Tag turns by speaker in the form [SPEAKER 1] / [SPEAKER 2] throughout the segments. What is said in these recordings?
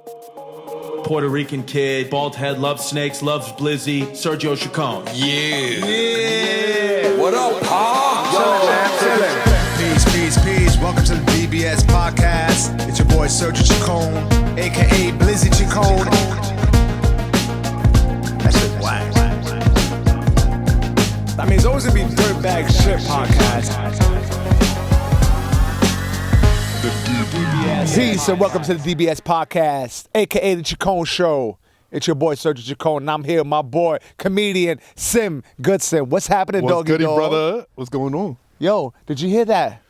[SPEAKER 1] Puerto Rican kid, bald head, loves snakes, loves Blizzy, Sergio Chacon.
[SPEAKER 2] Yeah. What up, Pa?
[SPEAKER 3] Peace. Welcome to the DBS podcast. It's your boy Sergio Chacon, aka Blizzy Chacon. That shit whack. I mean, it's always gonna be Dirtbag Shit podcast. Peace and welcome to the DBS podcast, aka the Chacon Show. It's your boy Sergio Chacon, and I'm here with my boy, comedian Sim Goodson. What's happening,
[SPEAKER 4] What's
[SPEAKER 3] doggy
[SPEAKER 4] goody,
[SPEAKER 3] dog?
[SPEAKER 4] brother? What's going on?
[SPEAKER 3] Yo, did you hear that?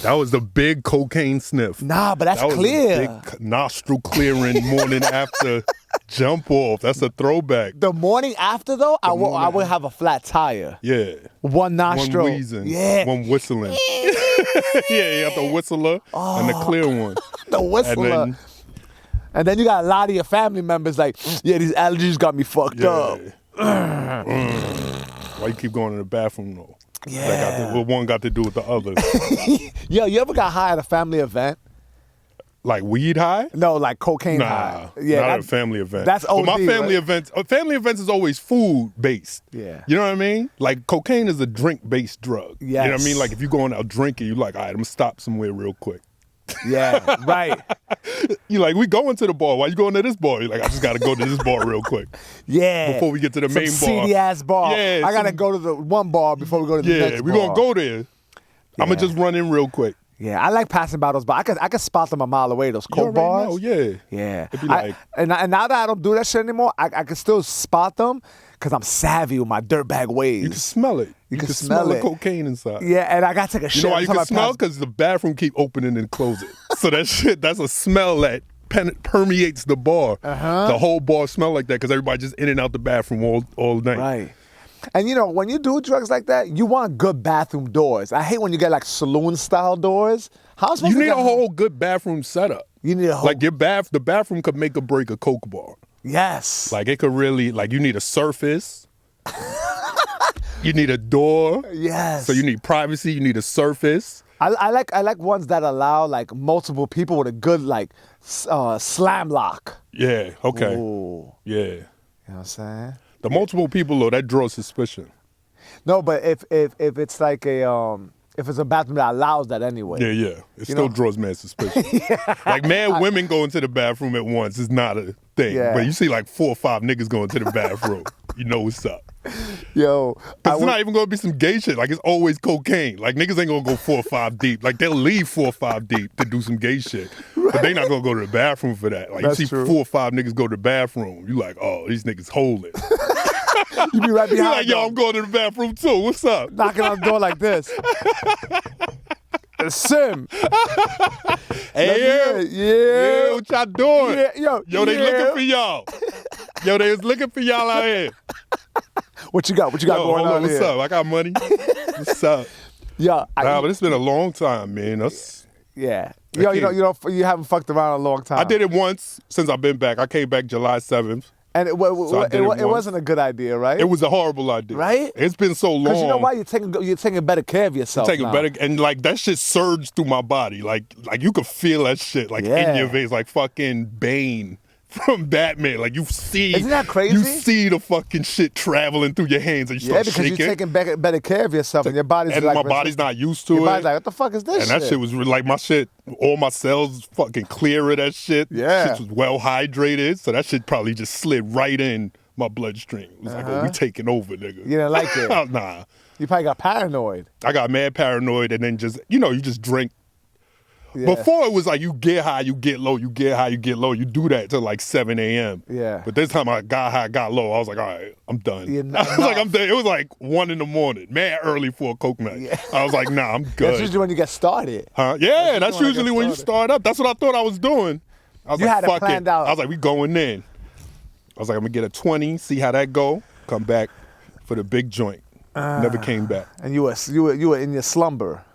[SPEAKER 4] That was the big cocaine sniff.
[SPEAKER 3] Nah, but that's
[SPEAKER 4] that was
[SPEAKER 3] clear.
[SPEAKER 4] a big nostril clearing morning after jump off. That's a throwback.
[SPEAKER 3] The morning after, though, I would have a flat tire.
[SPEAKER 4] Yeah.
[SPEAKER 3] One nostril.
[SPEAKER 4] One wheezing.
[SPEAKER 3] Yeah.
[SPEAKER 4] One whistling. Yeah, you got the whistler and the clear one.
[SPEAKER 3] The whistler. And then you got a lot of your family members like, yeah, these allergies got me fucked up.
[SPEAKER 4] Why you keep going to the bathroom, though?
[SPEAKER 3] Yeah.
[SPEAKER 4] What one got to do with the other?
[SPEAKER 3] Yo, you ever got high at a family event?
[SPEAKER 4] Like weed high?
[SPEAKER 3] No, like cocaine
[SPEAKER 4] Nah,
[SPEAKER 3] high.
[SPEAKER 4] not at a family event.
[SPEAKER 3] That's OD,
[SPEAKER 4] But my family
[SPEAKER 3] right?
[SPEAKER 4] family events is always food based.
[SPEAKER 3] Yeah.
[SPEAKER 4] You know what I mean? Like cocaine is a drink based drug.
[SPEAKER 3] Yes.
[SPEAKER 4] You know what I mean? Like if you're going out drinking, you're like, all right, I'm gonna stop somewhere real quick.
[SPEAKER 3] Yeah, right.
[SPEAKER 4] You're like, we going to the bar. Why you going to this bar? You're like, I just gotta go to this bar real quick.
[SPEAKER 3] Yeah.
[SPEAKER 4] Before we get to the main bar.
[SPEAKER 3] Seedy ass bar.
[SPEAKER 4] Yeah,
[SPEAKER 3] I gotta go to the one bar before we go to the next bar.
[SPEAKER 4] we're gonna go there. I'm gonna just run in real quick.
[SPEAKER 3] Yeah, I like passing by those bars. I could spot them a mile away, those
[SPEAKER 4] You
[SPEAKER 3] coke
[SPEAKER 4] already
[SPEAKER 3] bars.
[SPEAKER 4] know, yeah.
[SPEAKER 3] Yeah.
[SPEAKER 4] It'd be like,
[SPEAKER 3] and now that I don't do that shit anymore, I can still spot them because I'm savvy with my dirtbag ways.
[SPEAKER 4] you can smell it.
[SPEAKER 3] You can
[SPEAKER 4] smell
[SPEAKER 3] smell
[SPEAKER 4] the
[SPEAKER 3] it.
[SPEAKER 4] cocaine inside.
[SPEAKER 3] Yeah, and I gotta take a shit.
[SPEAKER 4] You know why you
[SPEAKER 3] every
[SPEAKER 4] can
[SPEAKER 3] time I
[SPEAKER 4] smell?
[SPEAKER 3] pass-
[SPEAKER 4] Because the bathroom keep opening and closing. So that's a smell that permeates the bar. The whole bar smell like that because everybody just in and out the bathroom all night.
[SPEAKER 3] Right. And you know, when you do drugs like that, you want good bathroom doors. I hate when you get like saloon style doors. How am I supposed
[SPEAKER 4] You
[SPEAKER 3] to
[SPEAKER 4] need
[SPEAKER 3] get
[SPEAKER 4] a whole good bathroom setup.
[SPEAKER 3] You need a whole
[SPEAKER 4] Like the bathroom could make or break a coke bar.
[SPEAKER 3] Yes.
[SPEAKER 4] Like it could really, like you need a surface. You need a door.
[SPEAKER 3] Yes.
[SPEAKER 4] So you need privacy, you need a surface.
[SPEAKER 3] I like ones that allow like multiple people with a good like slam lock.
[SPEAKER 4] Yeah, okay.
[SPEAKER 3] Ooh.
[SPEAKER 4] Yeah.
[SPEAKER 3] You know what I'm saying?
[SPEAKER 4] The multiple people though, that draws suspicion.
[SPEAKER 3] No, but if it's like a if it's a bathroom that allows that anyway.
[SPEAKER 4] Yeah. It still draws mad suspicion. Like mad women going to the bathroom at once is not a thing.
[SPEAKER 3] Yeah.
[SPEAKER 4] But you see like 4 or 5 niggas going to the bathroom, you know what's up.
[SPEAKER 3] Yo,
[SPEAKER 4] It's not even gonna be some gay shit. Like it's always cocaine. Like niggas ain't gonna go 4 or 5 deep. Like they'll leave 4 or 5 deep to do some gay shit. But they not gonna go to the bathroom for that. Like
[SPEAKER 3] That's
[SPEAKER 4] you see
[SPEAKER 3] true.
[SPEAKER 4] 4 or 5 niggas go to the bathroom, you like, oh, these niggas holding.
[SPEAKER 3] you be right
[SPEAKER 4] You
[SPEAKER 3] behind
[SPEAKER 4] like, yo,
[SPEAKER 3] them,
[SPEAKER 4] I'm going to the bathroom too. What's up?
[SPEAKER 3] knocking on the door like this. Sim.
[SPEAKER 4] Hey,
[SPEAKER 3] Yeah.
[SPEAKER 4] what y'all doing?
[SPEAKER 3] Yeah,
[SPEAKER 4] Yo, they
[SPEAKER 3] yeah.
[SPEAKER 4] looking for y'all. Yo, they was looking for y'all out here.
[SPEAKER 3] What you got? What you got
[SPEAKER 4] Yo,
[SPEAKER 3] going
[SPEAKER 4] hold
[SPEAKER 3] on
[SPEAKER 4] on, what's
[SPEAKER 3] here?
[SPEAKER 4] up? I got money. What's up?
[SPEAKER 3] Yeah.
[SPEAKER 4] Nah, but it's been a long time, man.
[SPEAKER 3] Yeah. Yo, you haven't fucked around in a long time.
[SPEAKER 4] I did it once since I've been back. I came back July 7th.
[SPEAKER 3] And it
[SPEAKER 4] did it once.
[SPEAKER 3] wasn't a good idea, right?
[SPEAKER 4] It was a horrible idea.
[SPEAKER 3] Right?
[SPEAKER 4] It's been so long.
[SPEAKER 3] Because you know why? You're taking better care of yourself
[SPEAKER 4] Taking
[SPEAKER 3] now.
[SPEAKER 4] better, and like that shit surged through my body. Like you could feel that shit like
[SPEAKER 3] Yeah.
[SPEAKER 4] in your veins, like fucking Bane from Batman. Like you see,
[SPEAKER 3] Isn't that crazy?
[SPEAKER 4] You see the fucking shit traveling through your hands, and you
[SPEAKER 3] Yeah,
[SPEAKER 4] start
[SPEAKER 3] because
[SPEAKER 4] shaking.
[SPEAKER 3] you're taking better care of yourself, and your body's
[SPEAKER 4] and
[SPEAKER 3] like,
[SPEAKER 4] my body's not used to
[SPEAKER 3] your
[SPEAKER 4] it.
[SPEAKER 3] body's like, what the fuck is this
[SPEAKER 4] And that shit was like my shit, all my cells fucking clear of that shit.
[SPEAKER 3] Yeah.
[SPEAKER 4] Shit was well hydrated, so that shit probably just slid right in my bloodstream. It was like, oh, we taking over, nigga.
[SPEAKER 3] You didn't like it.
[SPEAKER 4] Nah.
[SPEAKER 3] You probably got paranoid.
[SPEAKER 4] I got mad paranoid and then just, you just drink.
[SPEAKER 3] Yeah.
[SPEAKER 4] Before it was like you get high, you get low, you get high, you get low. You do that till like 7 a.m.
[SPEAKER 3] Yeah.
[SPEAKER 4] But this time I got high, got low. I was like, all right, I'm done.
[SPEAKER 3] Yeah,
[SPEAKER 4] I was like, I'm done. It was like 1 a.m. Mad early for a coke night.
[SPEAKER 3] Yeah.
[SPEAKER 4] I was like, nah, I'm good.
[SPEAKER 3] That's usually when you get started.
[SPEAKER 4] Huh? Yeah, that's
[SPEAKER 3] when I
[SPEAKER 4] usually
[SPEAKER 3] get
[SPEAKER 4] when you
[SPEAKER 3] started.
[SPEAKER 4] start up. That's what I thought I was doing. I was
[SPEAKER 3] You
[SPEAKER 4] like,
[SPEAKER 3] had it
[SPEAKER 4] fuck
[SPEAKER 3] planned
[SPEAKER 4] it.
[SPEAKER 3] out.
[SPEAKER 4] I was like, we going in. I was like, I'm gonna get a 20, see how that go. Come back for the big joint. Never came back.
[SPEAKER 3] And you were in your slumber.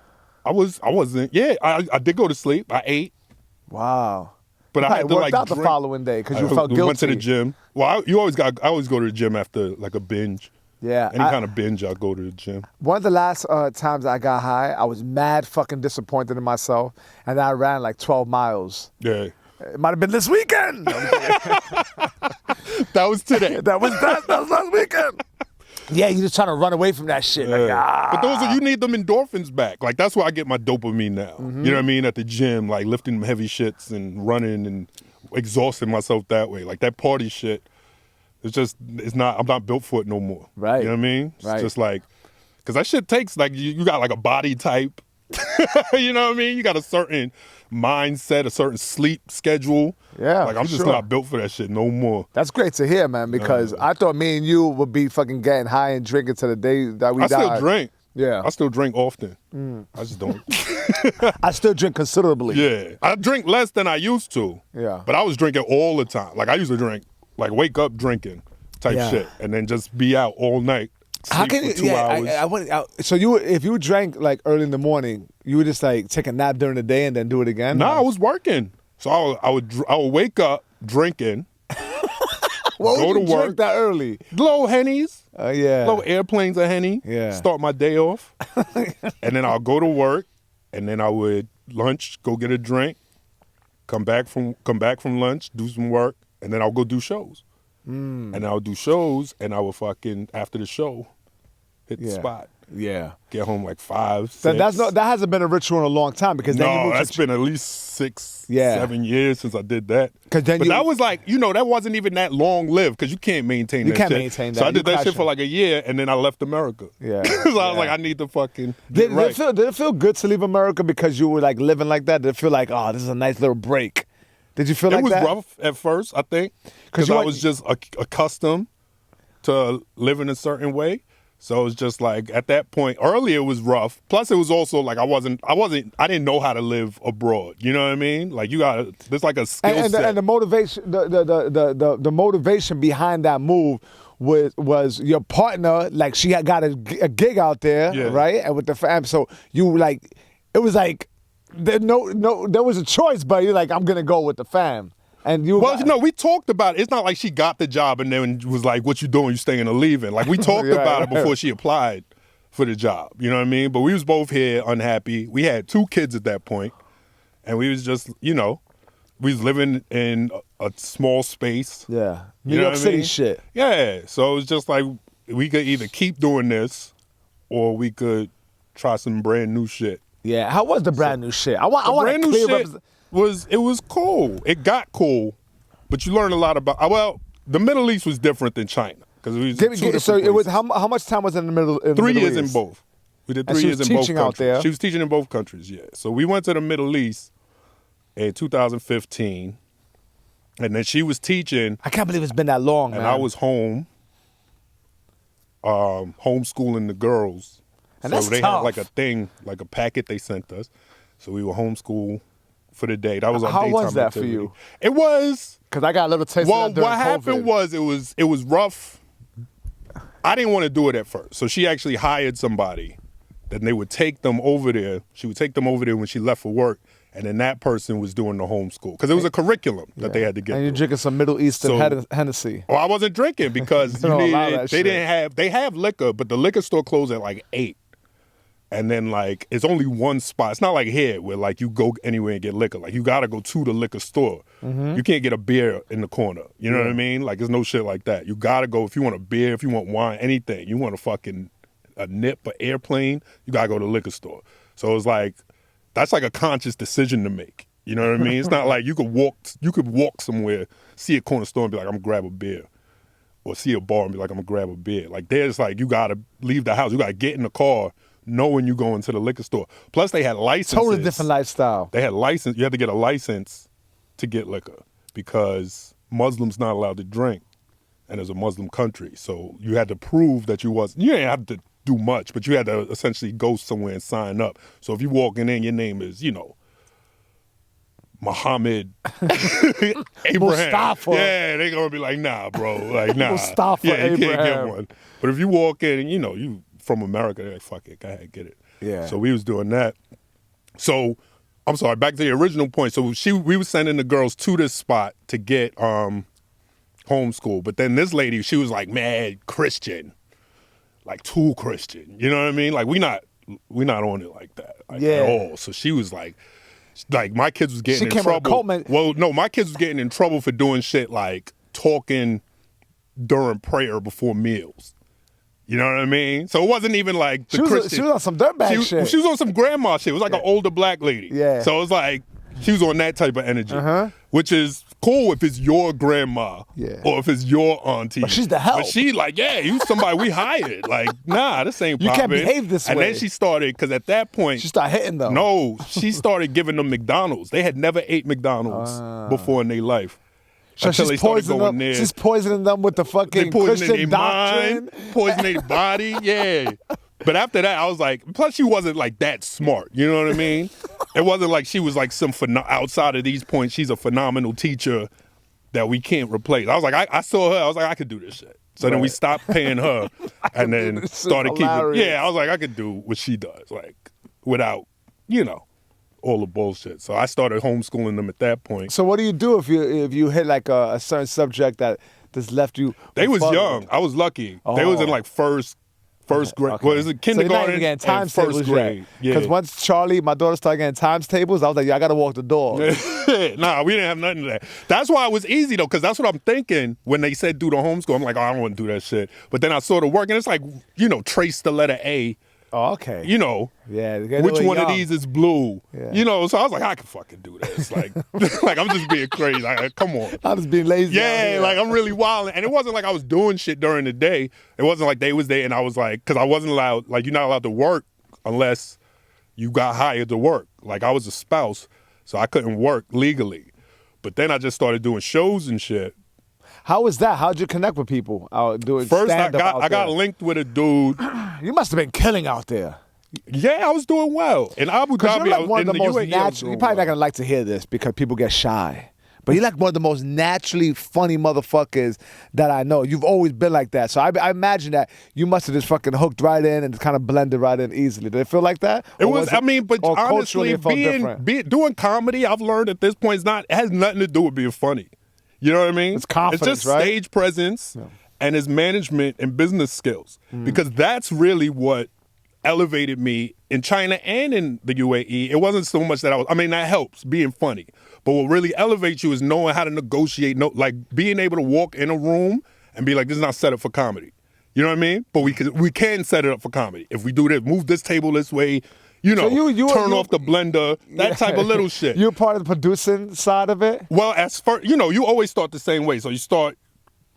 [SPEAKER 4] I wasn't. Yeah, I did go to sleep. I ate,
[SPEAKER 3] Wow.
[SPEAKER 4] but
[SPEAKER 3] You
[SPEAKER 4] I had
[SPEAKER 3] probably
[SPEAKER 4] to
[SPEAKER 3] worked
[SPEAKER 4] like
[SPEAKER 3] out the
[SPEAKER 4] drink.
[SPEAKER 3] following day because you
[SPEAKER 4] I
[SPEAKER 3] felt guilty.
[SPEAKER 4] went to the gym. Well, I always go to the gym after like a binge.
[SPEAKER 3] Yeah.
[SPEAKER 4] Any kind of binge, I go to the gym.
[SPEAKER 3] One of the last times I got high, I was mad fucking disappointed in myself, and I ran like 12 miles.
[SPEAKER 4] Yeah.
[SPEAKER 3] It might have been this weekend.
[SPEAKER 4] That was today.
[SPEAKER 3] that was last weekend. Yeah, you just trying to run away from that shit. Like,
[SPEAKER 4] But those are, you need them endorphins back. Like, that's where I get my dopamine now.
[SPEAKER 3] Mm-hmm.
[SPEAKER 4] You know what I mean? At the gym, like lifting heavy shits and running and exhausting myself that way. Like that party shit, I'm not built for it no more.
[SPEAKER 3] Right.
[SPEAKER 4] You know what I mean? It's
[SPEAKER 3] Right.
[SPEAKER 4] just like, because that shit takes, like, you got like a body type. You know what I mean? You got a certain mindset, a certain sleep schedule.
[SPEAKER 3] Yeah,
[SPEAKER 4] Like, I'm just
[SPEAKER 3] sure.
[SPEAKER 4] not built for that shit no more.
[SPEAKER 3] That's great to hear, man, because I thought me and you would be fucking getting high and drinking to the day that we
[SPEAKER 4] I
[SPEAKER 3] died.
[SPEAKER 4] still drink.
[SPEAKER 3] Yeah.
[SPEAKER 4] I still drink often. I just don't.
[SPEAKER 3] I still drink considerably.
[SPEAKER 4] Yeah. I drink less than I used to.
[SPEAKER 3] Yeah.
[SPEAKER 4] But I was drinking all the time. Like, I used to drink, like, wake up drinking type
[SPEAKER 3] Yeah.
[SPEAKER 4] shit. And then just be out all night.
[SPEAKER 3] How
[SPEAKER 4] Sleep
[SPEAKER 3] can
[SPEAKER 4] for
[SPEAKER 3] you?
[SPEAKER 4] 2
[SPEAKER 3] Yeah,
[SPEAKER 4] hours.
[SPEAKER 3] so if you drank like early in the morning, you would just like take a nap during the day and then do it again?
[SPEAKER 4] Nah, I was working. So I would wake up drinking,
[SPEAKER 3] What
[SPEAKER 4] go
[SPEAKER 3] would
[SPEAKER 4] to
[SPEAKER 3] you drink
[SPEAKER 4] work.
[SPEAKER 3] that early?
[SPEAKER 4] little Hennies,
[SPEAKER 3] Yeah.
[SPEAKER 4] little airplanes of Henny,
[SPEAKER 3] Yeah.
[SPEAKER 4] start my day off. And then I'll go to work, and then I would lunch, go get a drink, come back from lunch, do some work, and then I'll go do shows. And I'll do shows, and I will fucking, after the show, hit the
[SPEAKER 3] Yeah.
[SPEAKER 4] spot.
[SPEAKER 3] Yeah.
[SPEAKER 4] Get home like 5, 6.
[SPEAKER 3] That hasn't been a ritual in a long time because then you
[SPEAKER 4] No,
[SPEAKER 3] moved
[SPEAKER 4] that's
[SPEAKER 3] to
[SPEAKER 4] been at least 6,
[SPEAKER 3] Yeah.
[SPEAKER 4] 7 years since I did that.
[SPEAKER 3] 'Cause then
[SPEAKER 4] but
[SPEAKER 3] you-
[SPEAKER 4] that was like, that wasn't even that long lived because you can't maintain
[SPEAKER 3] You
[SPEAKER 4] that
[SPEAKER 3] can't
[SPEAKER 4] shit.
[SPEAKER 3] maintain
[SPEAKER 4] So
[SPEAKER 3] that.
[SPEAKER 4] I
[SPEAKER 3] You
[SPEAKER 4] did that shit
[SPEAKER 3] crashing.
[SPEAKER 4] for like a year, and then I left America.
[SPEAKER 3] Yeah.
[SPEAKER 4] So I was
[SPEAKER 3] Yeah.
[SPEAKER 4] like, I need to fucking
[SPEAKER 3] Did,
[SPEAKER 4] get right.
[SPEAKER 3] did it feel good to leave America because you were like living like that? Did it feel like, oh, this is a nice little break? Did you feel
[SPEAKER 4] It
[SPEAKER 3] like
[SPEAKER 4] was
[SPEAKER 3] that?
[SPEAKER 4] rough at first, I think,
[SPEAKER 3] 'Cause
[SPEAKER 4] because
[SPEAKER 3] you
[SPEAKER 4] I
[SPEAKER 3] went-
[SPEAKER 4] was just accustomed to living a certain way. So it was just like at that point. Earlier it was rough. Plus it was also like I didn't know how to live abroad. You know what I mean? Like there's like a skill
[SPEAKER 3] And
[SPEAKER 4] set.
[SPEAKER 3] the motivation, the motivation behind that move was your partner. Like she had got a gig out there,
[SPEAKER 4] Yeah.
[SPEAKER 3] right? And with the fam, so you like, it was like there was a choice, but you're like, I'm gonna go with the fam. And you
[SPEAKER 4] Well, we talked about it. It's not like she got the job and then was like, what you doing? You staying or leaving? Like, we talked
[SPEAKER 3] Right,
[SPEAKER 4] about it
[SPEAKER 3] right.
[SPEAKER 4] before she applied for the job. You know what I mean? But we was both here unhappy. We had 2 kids at that point, and we was just, we was living in a small space.
[SPEAKER 3] yeah, New
[SPEAKER 4] You know
[SPEAKER 3] York
[SPEAKER 4] what I
[SPEAKER 3] City
[SPEAKER 4] mean?
[SPEAKER 3] shit.
[SPEAKER 4] Yeah. So it was just like, we could either keep doing this or we could try some brand new shit.
[SPEAKER 3] Yeah, how was the brand new shit? I want
[SPEAKER 4] Brand
[SPEAKER 3] a
[SPEAKER 4] new
[SPEAKER 3] clear
[SPEAKER 4] shit was cool. It got cool, but you learn a lot about. Well, the Middle East was different than China because we was two different
[SPEAKER 3] So it was
[SPEAKER 4] places.
[SPEAKER 3] how much time was in the middle? In
[SPEAKER 4] 3
[SPEAKER 3] the
[SPEAKER 4] years
[SPEAKER 3] Middle
[SPEAKER 4] in
[SPEAKER 3] East?
[SPEAKER 4] both. We did
[SPEAKER 3] And
[SPEAKER 4] 3
[SPEAKER 3] she
[SPEAKER 4] years
[SPEAKER 3] was
[SPEAKER 4] in both
[SPEAKER 3] teaching
[SPEAKER 4] countries.
[SPEAKER 3] out there?
[SPEAKER 4] She was teaching in both countries. Yeah. So we went to the Middle East in 2015, and then she was teaching,
[SPEAKER 3] I can't believe it's been that long,
[SPEAKER 4] and
[SPEAKER 3] man.
[SPEAKER 4] I was home, homeschooling the girls.
[SPEAKER 3] And
[SPEAKER 4] so
[SPEAKER 3] that's
[SPEAKER 4] they
[SPEAKER 3] tough.
[SPEAKER 4] had like a thing, like a packet they sent us. So we were homeschool for the day. That was our
[SPEAKER 3] How
[SPEAKER 4] daytime
[SPEAKER 3] was that for
[SPEAKER 4] activity.
[SPEAKER 3] you?
[SPEAKER 4] It was.
[SPEAKER 3] Because I got a little taste
[SPEAKER 4] Well,
[SPEAKER 3] of that during
[SPEAKER 4] what happened
[SPEAKER 3] COVID.
[SPEAKER 4] it was rough. I didn't want to do it at first. So she actually hired somebody. Then they would take them over there. She would take them over there when she left for work. And then that person was doing the homeschool. Because it was a curriculum that they had to get
[SPEAKER 3] And you're
[SPEAKER 4] through.
[SPEAKER 3] drinking some Middle Eastern Hennessy.
[SPEAKER 4] Well, I wasn't drinking because
[SPEAKER 3] They don't allow that shit.
[SPEAKER 4] they have liquor, but the liquor store closed at like 8. And then like it's only one spot. It's not like here where like you go anywhere and get liquor. Like you gotta go to the liquor store.
[SPEAKER 3] Mm-hmm.
[SPEAKER 4] You can't get a beer in the corner. You know what I mean? Like there's no shit like that. You gotta go if you want a beer, if you want wine, anything. You want a nip, an airplane, you gotta go to the liquor store. So it's like that's like a conscious decision to make. You know what I mean? It's not like you could walk somewhere, see a corner store and be like, I'm gonna grab a beer. Or see a bar and be like, I'm gonna grab a beer. Like there's like you gotta leave the house. You gotta get in the car knowing you going to the liquor store. Plus they had licenses.
[SPEAKER 3] Totally different lifestyle.
[SPEAKER 4] They had license. You had to get a license to get liquor because Muslims not allowed to drink, and it's a Muslim country. So you had to prove that you didn't have to do much, but you had to essentially go somewhere and sign up. So if you walking in, your name is, Muhammad Abraham.
[SPEAKER 3] Mustafa.
[SPEAKER 4] Yeah, they gonna be like, nah, bro. Like, nah.
[SPEAKER 3] Mustafa
[SPEAKER 4] yeah, you can't get
[SPEAKER 3] Abraham.
[SPEAKER 4] one. But if you walk in and you from America, they're like, fuck it, go ahead, get it.
[SPEAKER 3] Yeah.
[SPEAKER 4] So we was doing that. So I'm sorry, back to the original point. So we were sending the girls to this spot to get homeschool. But then this lady, she was like mad Christian. Like too Christian. You know what I mean? Like we not on it like that. Like,
[SPEAKER 3] Yeah.
[SPEAKER 4] at all. So she was like, Like my kids was getting
[SPEAKER 3] She
[SPEAKER 4] in
[SPEAKER 3] came with a
[SPEAKER 4] trouble.
[SPEAKER 3] cult
[SPEAKER 4] Well, no, my kids was getting in trouble for doing shit like talking during prayer before meals. You know what I mean? So it wasn't even like the Christian.
[SPEAKER 3] She was on some dirtbag shit.
[SPEAKER 4] She was on some grandma shit. It was like an older black lady.
[SPEAKER 3] Yeah.
[SPEAKER 4] So it was like she was on that type of energy, which is cool if it's your grandma or if it's your auntie.
[SPEAKER 3] But she's the help.
[SPEAKER 4] But she like, yeah, you somebody we hired. Like, nah, this ain't
[SPEAKER 3] You
[SPEAKER 4] poppin'.
[SPEAKER 3] can't behave this
[SPEAKER 4] and
[SPEAKER 3] way.
[SPEAKER 4] And then she started, because at that point.
[SPEAKER 3] She started hitting them.
[SPEAKER 4] No, she started giving them McDonald's. They had never ate McDonald's before in their life.
[SPEAKER 3] So
[SPEAKER 4] until they started going there.
[SPEAKER 3] She's poisoning them with the fucking Christian doctrine.
[SPEAKER 4] Poisoning their body, yeah. But after that, I was like, plus she wasn't like that smart, you know what I mean? It wasn't like she was like some, outside of these points, she's a phenomenal teacher that we can't replace. I was like, I saw her, I was like, I could do this shit. So then we stopped paying her and then started keeping, I was like, I could do what she does, like without, all the bullshit. So I started homeschooling them at that point.
[SPEAKER 3] So what do you do if you hit like a certain subject that just left you?
[SPEAKER 4] They was young. I was lucky. They was in like first grade.
[SPEAKER 3] Okay.
[SPEAKER 4] Well, it was kindergarten
[SPEAKER 3] so you're not even getting times
[SPEAKER 4] and first
[SPEAKER 3] tables
[SPEAKER 4] grade.
[SPEAKER 3] Because once Charlie, my daughter, started getting times tables, I was like, I got to walk the dog.
[SPEAKER 4] Nah, we didn't have nothing of that. That's why it was easy, though, because that's what I'm thinking when they said do the homeschool. I'm like, I don't want to do that shit. But then I saw the work, and it's like, trace the letter A.
[SPEAKER 3] Oh, okay.
[SPEAKER 4] Which one of these is blue?
[SPEAKER 3] Yeah.
[SPEAKER 4] So I was like, I can fucking do this. Like, like I'm just being crazy. Like, come on.
[SPEAKER 3] I'm just being lazy.
[SPEAKER 4] Yeah, like I'm really wild. And it wasn't like I was doing shit during the day. It wasn't like they was there and I was like, because I wasn't allowed, like you're not allowed to work unless you got hired to work. Like I was a spouse, so I couldn't work legally. But then I just started doing shows and shit.
[SPEAKER 3] How was that? How'd you connect with people doing
[SPEAKER 4] First,
[SPEAKER 3] stand-up
[SPEAKER 4] I got linked with a dude.
[SPEAKER 3] You must have been killing out there.
[SPEAKER 4] Yeah, I was doing well. In Abu Dhabi,
[SPEAKER 3] you're like one of the most
[SPEAKER 4] UAE,
[SPEAKER 3] natural. You're probably not gonna like to hear this because people get shy. But you're like one of the most naturally funny motherfuckers that I know. You've always been like that. So I imagine that you must have just fucking hooked right in and kind of blended right in easily. Did it feel like that?
[SPEAKER 4] It was but honestly, doing comedy, I've learned at this point, it has nothing to do with being funny. You know what I mean?
[SPEAKER 3] It's confidence,
[SPEAKER 4] It's just stage presence and his management and business skills. Because that's really what elevated me in China and in the UAE. It wasn't so much that that helps, being funny. But what really elevates you is knowing how to negotiate, like being able to walk in a room and be like, this is not set up for comedy. You know what I mean? But we can set it up for comedy. If we do this, move this table this way, turn off the blender, that type of little shit.
[SPEAKER 3] You're part of the producing side of it?
[SPEAKER 4] Well, you always start the same way. So you start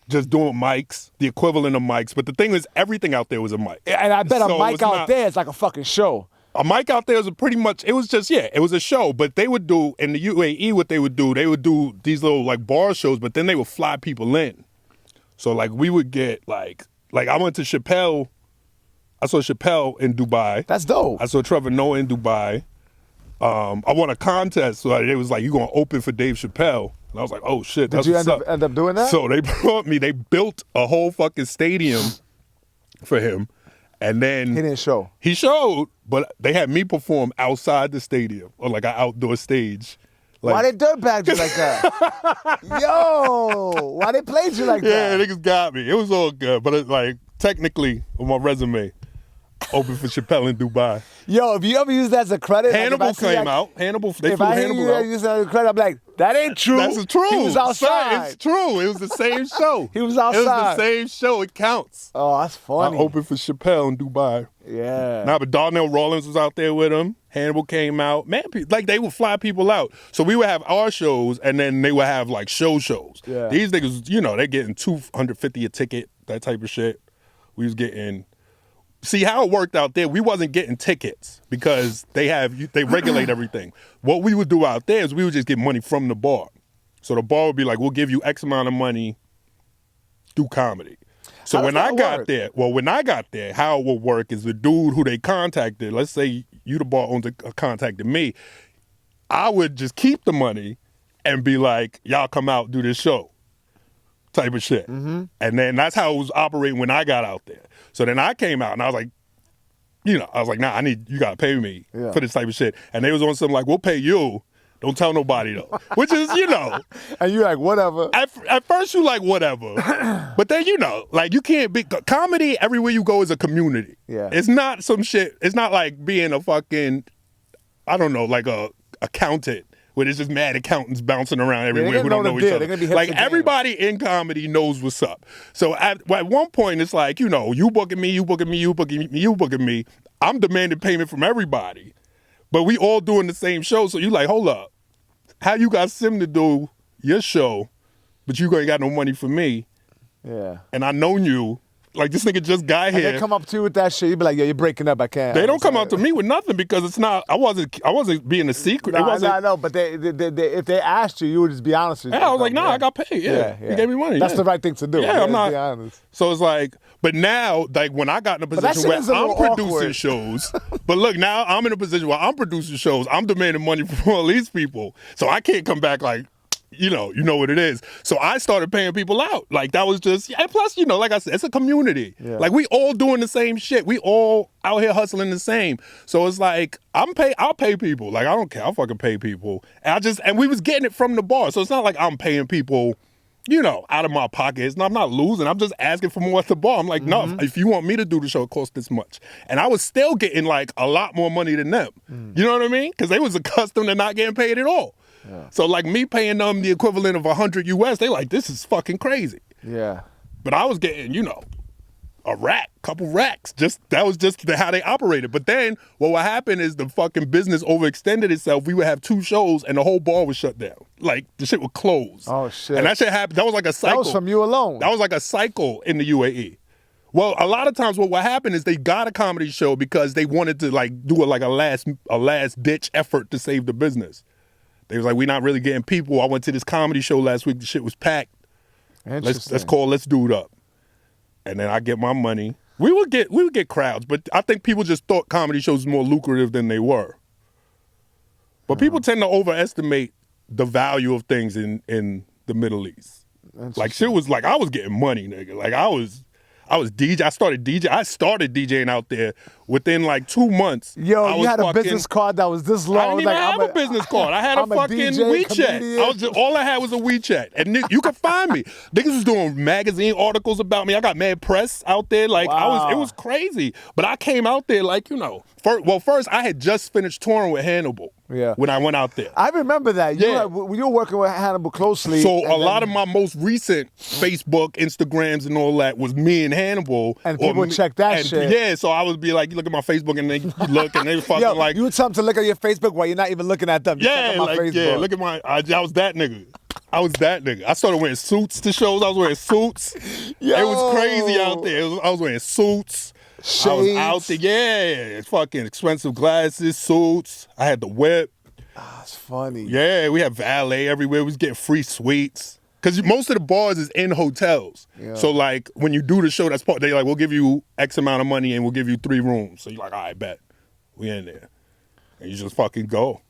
[SPEAKER 4] just doing mics, the equivalent of mics. But the thing is, everything out there was a mic.
[SPEAKER 3] And I bet a mic out there is like a fucking show.
[SPEAKER 4] A mic out there was it was a show. But they would do, in the UAE, what they would do these little like bar shows, but then they would fly people in. So like we would get like I went to Chappelle. I saw Chappelle in Dubai.
[SPEAKER 3] That's dope.
[SPEAKER 4] I saw Trevor Noah in Dubai. I won a contest. So it was like, you're going to open for Dave Chappelle. And I was like, oh, shit.
[SPEAKER 3] Did you end up doing that?
[SPEAKER 4] So they built a whole fucking stadium for him. And then
[SPEAKER 3] he didn't show.
[SPEAKER 4] He showed, but they had me perform outside the stadium on like an outdoor stage. Like,
[SPEAKER 3] why they dirtbagged you like that? Yo, why they played you like that?
[SPEAKER 4] Yeah, niggas got me. It was all good. But it's like, technically, on my resume, open for Chappelle in Dubai.
[SPEAKER 3] Yo, if you ever use that as a credit,
[SPEAKER 4] Hannibal came out. They flew Hannibal out.
[SPEAKER 3] Use that as a credit, I'm like, that ain't true.
[SPEAKER 4] That's true.
[SPEAKER 3] He was outside.
[SPEAKER 4] It's true. It was the same show.
[SPEAKER 3] He was outside.
[SPEAKER 4] It was the same show. It counts.
[SPEAKER 3] Oh, that's funny.
[SPEAKER 4] I opened for Chappelle in Dubai.
[SPEAKER 3] Yeah.
[SPEAKER 4] But Darnell Rawlings was out there with him. Hannibal came out. Man, like they would fly people out. So we would have our shows, and then they would have like shows.
[SPEAKER 3] Yeah.
[SPEAKER 4] These niggas, they're getting $250 a ticket, that type of shit. We was getting. See how it worked out there. We wasn't getting tickets because they regulate everything. What we would do out there is we would just get money from the bar. So the bar would be like, we'll give you X amount of money, do comedy. So when I got there, how it would work is the dude who they contacted, let's say you the bar owner contacted me, I would just keep the money and be like, y'all come out, do this show. Type of shit. Mm-hmm. And then that's how it was operating when I got out there. So then I came out and I was like, nah, you gotta pay me for this type of shit. And they was on something like, we'll pay you. Don't tell nobody though. Which is,
[SPEAKER 3] And you like, whatever.
[SPEAKER 4] At first you like, whatever. But then, like you can't be, comedy everywhere you go is a community.
[SPEAKER 3] Yeah.
[SPEAKER 4] It's not some shit, it's not like being a fucking, I don't know, like a accountant, where there's just mad accountants bouncing around everywhere who don't know each other. Like everybody in comedy knows what's up. So at one point, it's like, you booking me, you booking me, you booking me, you booking me. I'm demanding payment from everybody, but we all doing the same show. So you like, hold up, how you got Sim to do your show, but you ain't got no money for me?
[SPEAKER 3] Yeah.
[SPEAKER 4] And I known you. Like, this nigga just got here.
[SPEAKER 3] And they come up to you with that shit. You be like, yo, you're breaking up. I can't.
[SPEAKER 4] They don't come up to me with nothing because it's not. I wasn't being a secret.
[SPEAKER 3] No. But they, if they asked you, you would just be honest with them.
[SPEAKER 4] Yeah, I was like, nah, I got paid. Yeah. He gave me money.
[SPEAKER 3] That's the right thing to do.
[SPEAKER 4] Yeah, I'm not.
[SPEAKER 3] Be honest.
[SPEAKER 4] So it's like, but now, like when I got in a position where I'm producing shows, but look, now I'm in a position where I'm producing shows. I'm demanding money from all these people, so I can't come back like. You know what it is. So I started paying people out. Like that was just, and plus, like I said, it's a community. Yeah. Like we all doing the same shit. We all out here hustling the same. So it's like, I'll pay people. Like I don't care. I'll fucking pay people. And we was getting it from the bar. So it's not like I'm paying people, out of my pockets. No, I'm not losing. I'm just asking for more at the bar. I'm like, no, if you want me to do the show, it costs this much. And I was still getting like a lot more money than them. You know what I mean? Because they was accustomed to not getting paid at all. Yeah. So like me paying them the equivalent of 100 US, they like, this is fucking crazy.
[SPEAKER 3] Yeah.
[SPEAKER 4] But I was getting, a couple racks. That was just how they operated. But then what would happen is the fucking business overextended itself. We would have 2 shows and the whole bar was shut down. Like the shit would close.
[SPEAKER 3] Oh shit.
[SPEAKER 4] And that shit happened. That was like a cycle.
[SPEAKER 3] That was from you alone.
[SPEAKER 4] That was like a cycle in the UAE. Well, a lot of times what would happen is they got a comedy show because they wanted to like do a last ditch effort to save the business. They was like, we're not really getting people. I went to this comedy show last week. The shit was packed. Let's do it up. And then I get my money. We would get crowds, but I think people just thought comedy shows were more lucrative than they were. But people tend to overestimate the value of things in the Middle East. Like shit was like I was getting money, nigga. Like I was DJ. I started DJing out there within like 2 months.
[SPEAKER 3] Yo, you had a business card that was this long.
[SPEAKER 4] I didn't even have a business card. I had a fucking WeChat. All I had was a WeChat, and you could find me. Niggas was doing magazine articles about me. I got mad press out there. Like it was crazy. But I came out there like first I had just finished touring with Hannibal.
[SPEAKER 3] Yeah.
[SPEAKER 4] When I went out there.
[SPEAKER 3] I remember that.
[SPEAKER 4] Yeah.
[SPEAKER 3] You were working with Hannibal closely.
[SPEAKER 4] So a lot of my most recent Facebook, Instagrams, and all that was me and Hannibal.
[SPEAKER 3] And people would check that shit.
[SPEAKER 4] Yeah, so I would be like, you look at my Facebook, and then you look, and they fucking like.
[SPEAKER 3] You would tell them to look at your Facebook while you're not even looking at them. You check out my Facebook.
[SPEAKER 4] Look at my. I was that nigga. I started wearing suits to shows. I was wearing suits. Yo. It was crazy out there. I was wearing suits.
[SPEAKER 3] Shades.
[SPEAKER 4] I was out there. Yeah, fucking expensive glasses, suits. I had the whip.
[SPEAKER 3] It's funny.
[SPEAKER 4] Yeah, we had valet everywhere. We was getting free suites. Because most of the bars is in hotels. Yeah. So, like, when you do the show, that's part, they like, we'll give you X amount of money and we'll give you 3 rooms. So you're like, all right, bet. We in there. And you just fucking go.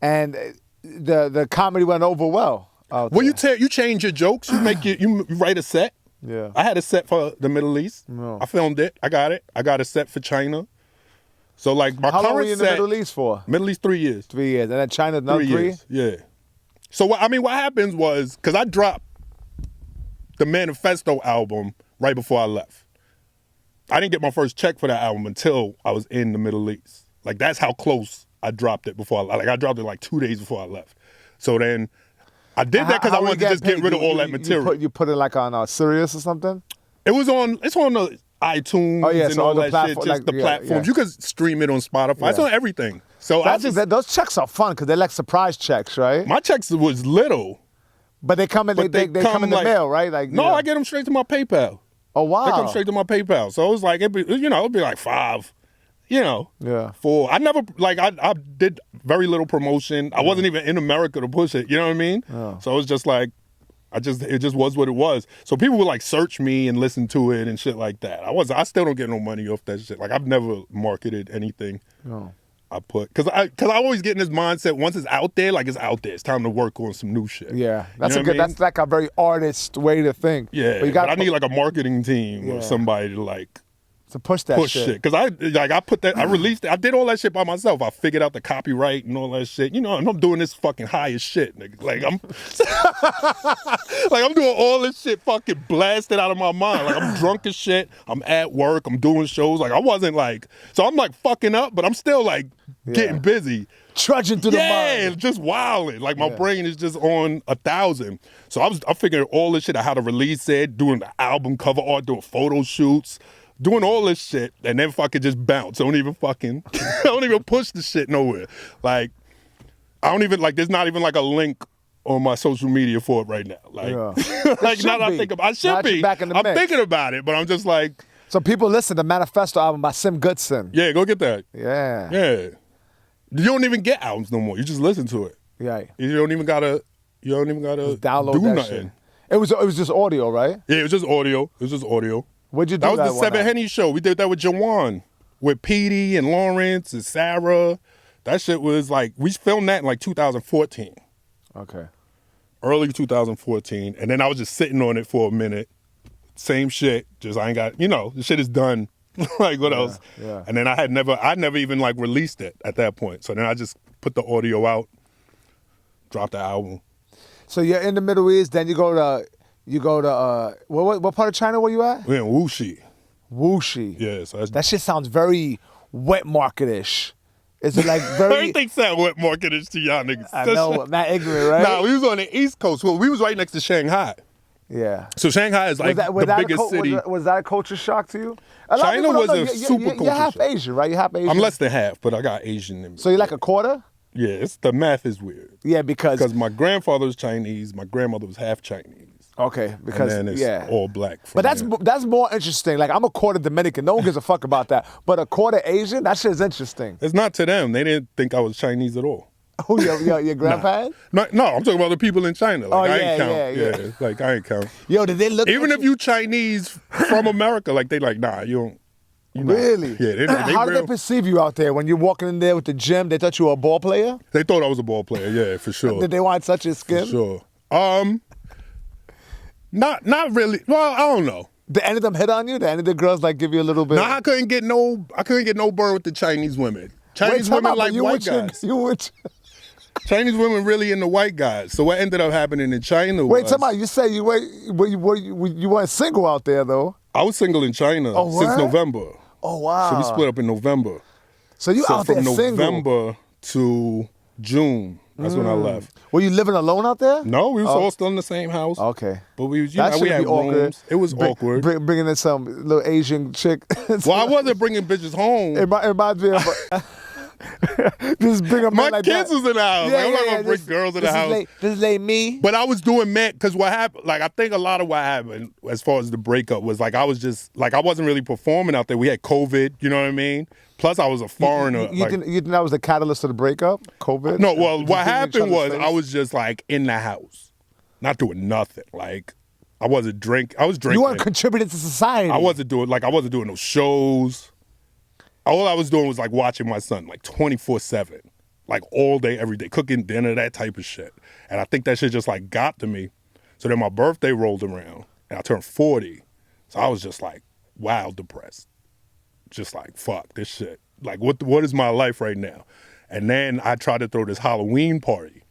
[SPEAKER 3] And the comedy went over well.
[SPEAKER 4] Well, you change your jokes. You write a set.
[SPEAKER 3] Yeah.
[SPEAKER 4] I had a set for the Middle East. No. I filmed it. I got it. I got a set for China. So like my
[SPEAKER 3] How
[SPEAKER 4] current
[SPEAKER 3] long were you in the Middle East for?
[SPEAKER 4] Middle East 3 years.
[SPEAKER 3] 3 years. And then China another 3
[SPEAKER 4] years. Yeah. So what happens was, because I dropped the Manifesto album right before I left. I didn't get my first check for that album until I was in the Middle East. Like that's how close I dropped it before I dropped it like 2 days before I left. So then I did that because I wanted to just get rid of all that material.
[SPEAKER 3] You put it like on Sirius or something?
[SPEAKER 4] It's on the iTunes and all that shit, just
[SPEAKER 3] like,
[SPEAKER 4] the platforms. Yeah. You could stream it on Spotify. Yeah. It's on everything. So
[SPEAKER 3] those checks are fun because they're like surprise checks, right?
[SPEAKER 4] My checks was little.
[SPEAKER 3] But they come in, they come in the mail, right? Like
[SPEAKER 4] no, I get them straight to my PayPal.
[SPEAKER 3] Oh, wow.
[SPEAKER 4] They come straight to my PayPal. So it was like, it'd be like 5.
[SPEAKER 3] Yeah.
[SPEAKER 4] 4. I never, I did very little promotion. I wasn't even in America to push it. You know what I mean? Yeah. So it was just like, it just was what it was. So people would like search me and listen to it and shit like that. I still don't get no money off that shit. Like I've never marketed anything.
[SPEAKER 3] No.
[SPEAKER 4] I put, cause I always get in this mindset, once it's out there, like it's out there. It's time to work on some new shit.
[SPEAKER 3] Yeah. That's like a very artist way to think.
[SPEAKER 4] Yeah. But I need like a marketing team or somebody to like,
[SPEAKER 3] to push shit.
[SPEAKER 4] Because I put that, I released it. I did all that shit by myself. I figured out the copyright and all that shit. And I'm doing this fucking high as shit, nigga. Like I'm doing all this shit fucking blasted out of my mind. Like I'm drunk as shit. I'm at work. I'm doing shows. Like I wasn't like, so I'm like fucking up, but I'm still like getting busy.
[SPEAKER 3] trudging through the
[SPEAKER 4] Yeah,
[SPEAKER 3] mud.
[SPEAKER 4] just wilding. Like my
[SPEAKER 3] Yeah.
[SPEAKER 4] brain is just on 1,000. So I figured all this shit, how to release it, doing the album cover art, doing photo shoots, doing all this shit, and then fucking just bounce. Don't even fucking, I don't even push the shit nowhere. Like, I don't even, like, there's not even like a link on my social media for it right now. Like,
[SPEAKER 3] Yeah.
[SPEAKER 4] like
[SPEAKER 3] should
[SPEAKER 4] now that I
[SPEAKER 3] be.
[SPEAKER 4] think about it, I should
[SPEAKER 3] Now that
[SPEAKER 4] be.
[SPEAKER 3] you're back in the
[SPEAKER 4] I'm
[SPEAKER 3] mix.
[SPEAKER 4] thinking about it, but I'm just like,
[SPEAKER 3] So people listen to Manifesto album by Sim Goodson.
[SPEAKER 4] yeah, go get that.
[SPEAKER 3] Yeah.
[SPEAKER 4] Yeah. You don't even get albums no more. You just listen to it.
[SPEAKER 3] Yeah.
[SPEAKER 4] You don't even gotta
[SPEAKER 3] Download
[SPEAKER 4] do
[SPEAKER 3] that
[SPEAKER 4] nothing.
[SPEAKER 3] shit. It was just audio, right?
[SPEAKER 4] Yeah, it was just audio.
[SPEAKER 3] What'd you do
[SPEAKER 4] That was the
[SPEAKER 3] one
[SPEAKER 4] Seven
[SPEAKER 3] night?
[SPEAKER 4] Henny show. We did that with Jawan, with Petey and Lawrence and Sarah. That shit was like, we filmed that in like 2014,
[SPEAKER 3] Okay.
[SPEAKER 4] early 2014. And then I was just sitting on it for a minute. Same shit, just I ain't got, the shit is done. Like what else?
[SPEAKER 3] yeah.
[SPEAKER 4] And then I'd never even like released it at that point. So then I just put the audio out, dropped the album.
[SPEAKER 3] So you're in the Middle East, then you go to what part of China were you at?
[SPEAKER 4] We're in Wuxi.
[SPEAKER 3] Wuxi.
[SPEAKER 4] Yeah, so that's
[SPEAKER 3] That shit sounds very wet market-ish. Is it like very?
[SPEAKER 4] everything sound wet market-ish to y'all niggas.
[SPEAKER 3] I know, not ignorant, right?
[SPEAKER 4] Nah, we was on the East Coast. Well, we was right next to Shanghai.
[SPEAKER 3] Yeah.
[SPEAKER 4] So Shanghai is like the biggest city.
[SPEAKER 3] Was that a culture shock to you? A lot of
[SPEAKER 4] China
[SPEAKER 3] people don't
[SPEAKER 4] was
[SPEAKER 3] know.
[SPEAKER 4] a
[SPEAKER 3] You're
[SPEAKER 4] super
[SPEAKER 3] You're
[SPEAKER 4] culture
[SPEAKER 3] half
[SPEAKER 4] shock.
[SPEAKER 3] Asian, right? You're half Asian.
[SPEAKER 4] I'm less than half, but I got Asian in me.
[SPEAKER 3] So you're like a quarter?
[SPEAKER 4] Yeah, the math is weird.
[SPEAKER 3] Yeah, because
[SPEAKER 4] my grandfather was Chinese, my grandmother was half Chinese.
[SPEAKER 3] okay, because
[SPEAKER 4] And then it's
[SPEAKER 3] yeah.
[SPEAKER 4] all black.
[SPEAKER 3] But
[SPEAKER 4] from
[SPEAKER 3] that's more interesting. Like I'm a quarter Dominican. No one gives a fuck about that. But a quarter Asian, that shit is interesting.
[SPEAKER 4] It's not to them. They didn't think I was Chinese at all.
[SPEAKER 3] Who your grandpa? had?
[SPEAKER 4] No, I'm talking about the people in China. Like,
[SPEAKER 3] Oh,
[SPEAKER 4] I
[SPEAKER 3] yeah,
[SPEAKER 4] ain't count.
[SPEAKER 3] yeah.
[SPEAKER 4] Like I ain't count.
[SPEAKER 3] Yo, did they look?
[SPEAKER 4] Even
[SPEAKER 3] at
[SPEAKER 4] if you Chinese from America, like they like, nah, you don't. You not.
[SPEAKER 3] Really?
[SPEAKER 4] Yeah, they
[SPEAKER 3] How did
[SPEAKER 4] real.
[SPEAKER 3] they perceive you out there when you're walking in there with the gym? They thought you were a ball player.
[SPEAKER 4] They thought I was a ball player. Yeah, for sure.
[SPEAKER 3] Did they want to touch your skin?
[SPEAKER 4] For sure. Not really. Well, I don't know.
[SPEAKER 3] Did any of them hit on you? Did any of the girls like give you a little bit?
[SPEAKER 4] No, I couldn't get no burn with the Chinese women. Chinese
[SPEAKER 3] time
[SPEAKER 4] women
[SPEAKER 3] out,
[SPEAKER 4] like
[SPEAKER 3] you
[SPEAKER 4] white
[SPEAKER 3] with your-
[SPEAKER 4] guys.
[SPEAKER 3] You with?
[SPEAKER 4] Chinese women really into white guys. So what ended up happening in China
[SPEAKER 3] Wait,
[SPEAKER 4] was
[SPEAKER 3] time out. You say you weren't single out there though?
[SPEAKER 4] I was single in China
[SPEAKER 3] Oh,
[SPEAKER 4] since
[SPEAKER 3] word?
[SPEAKER 4] November.
[SPEAKER 3] Oh wow.
[SPEAKER 4] So we split up in November.
[SPEAKER 3] So you
[SPEAKER 4] So
[SPEAKER 3] out
[SPEAKER 4] from
[SPEAKER 3] there single?
[SPEAKER 4] November to June, that's when I left.
[SPEAKER 3] Were you living alone out there?
[SPEAKER 4] No, we was all still in the same house.
[SPEAKER 3] Okay.
[SPEAKER 4] But we was,
[SPEAKER 3] That
[SPEAKER 4] we
[SPEAKER 3] should
[SPEAKER 4] had
[SPEAKER 3] be awkward.
[SPEAKER 4] rooms. It was awkward.
[SPEAKER 3] Bringing in some little Asian chick.
[SPEAKER 4] Well, I wasn't bringing bitches home.
[SPEAKER 3] It reminds me of. Just bring them
[SPEAKER 4] My
[SPEAKER 3] in like
[SPEAKER 4] kids
[SPEAKER 3] that.
[SPEAKER 4] was in the house. Like, I'm not gonna bring girls in the house.
[SPEAKER 3] This is like me.
[SPEAKER 4] But I was doing mad because what happened, like I think a lot of what happened as far as the breakup was like I was just like I wasn't really performing out there. We had COVID, you know what I mean? Plus I was a foreigner.
[SPEAKER 3] You think that was the catalyst of the breakup? COVID?
[SPEAKER 4] No, well,
[SPEAKER 3] Just
[SPEAKER 4] what
[SPEAKER 3] being in each
[SPEAKER 4] happened was
[SPEAKER 3] other's
[SPEAKER 4] I
[SPEAKER 3] face?
[SPEAKER 4] was just like in the house, not doing nothing. Like I wasn't I was drinking.
[SPEAKER 3] You weren't contributing to society.
[SPEAKER 4] I wasn't doing no shows. All I was doing was like watching my son like 24/7, like all day, every day, cooking dinner, that type of shit. And I think that shit just like got to me. So then my birthday rolled around and I turned 40. So I was just like wild depressed. Just like, fuck this shit. Like what is my life right now? And then I tried to throw this Halloween party.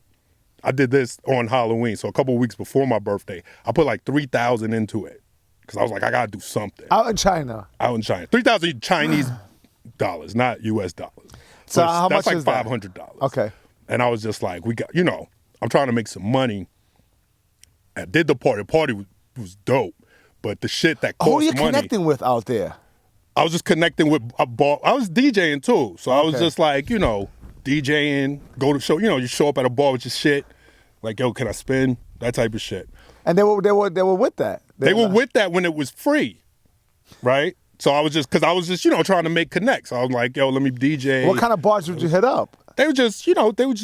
[SPEAKER 4] I did this on Halloween. So a couple of weeks before my birthday, I put like 3,000 into it. Cause I was like, I gotta do something.
[SPEAKER 3] Out in China.
[SPEAKER 4] Out in China. 3,000 Chinese dollars, not US dollars.
[SPEAKER 3] So
[SPEAKER 4] But
[SPEAKER 3] how
[SPEAKER 4] that's
[SPEAKER 3] much
[SPEAKER 4] like
[SPEAKER 3] is that?
[SPEAKER 4] $500.
[SPEAKER 3] Okay.
[SPEAKER 4] And I was just like, I'm trying to make some money. I did the party. The party was dope. But the shit that cost
[SPEAKER 3] Who are you
[SPEAKER 4] money.
[SPEAKER 3] connecting with out there?
[SPEAKER 4] I was just connecting with a bar. I was DJing too. So I was
[SPEAKER 3] Okay.
[SPEAKER 4] just like, DJing, go to show, you show up at a bar with your shit. Like, yo, can I spin? That type of shit.
[SPEAKER 3] And they were with that.
[SPEAKER 4] They were with that when it was free. Right? So I was just trying to make connects. I was like, yo, let me DJ.
[SPEAKER 3] What kind of bars would you hit up?
[SPEAKER 4] They were just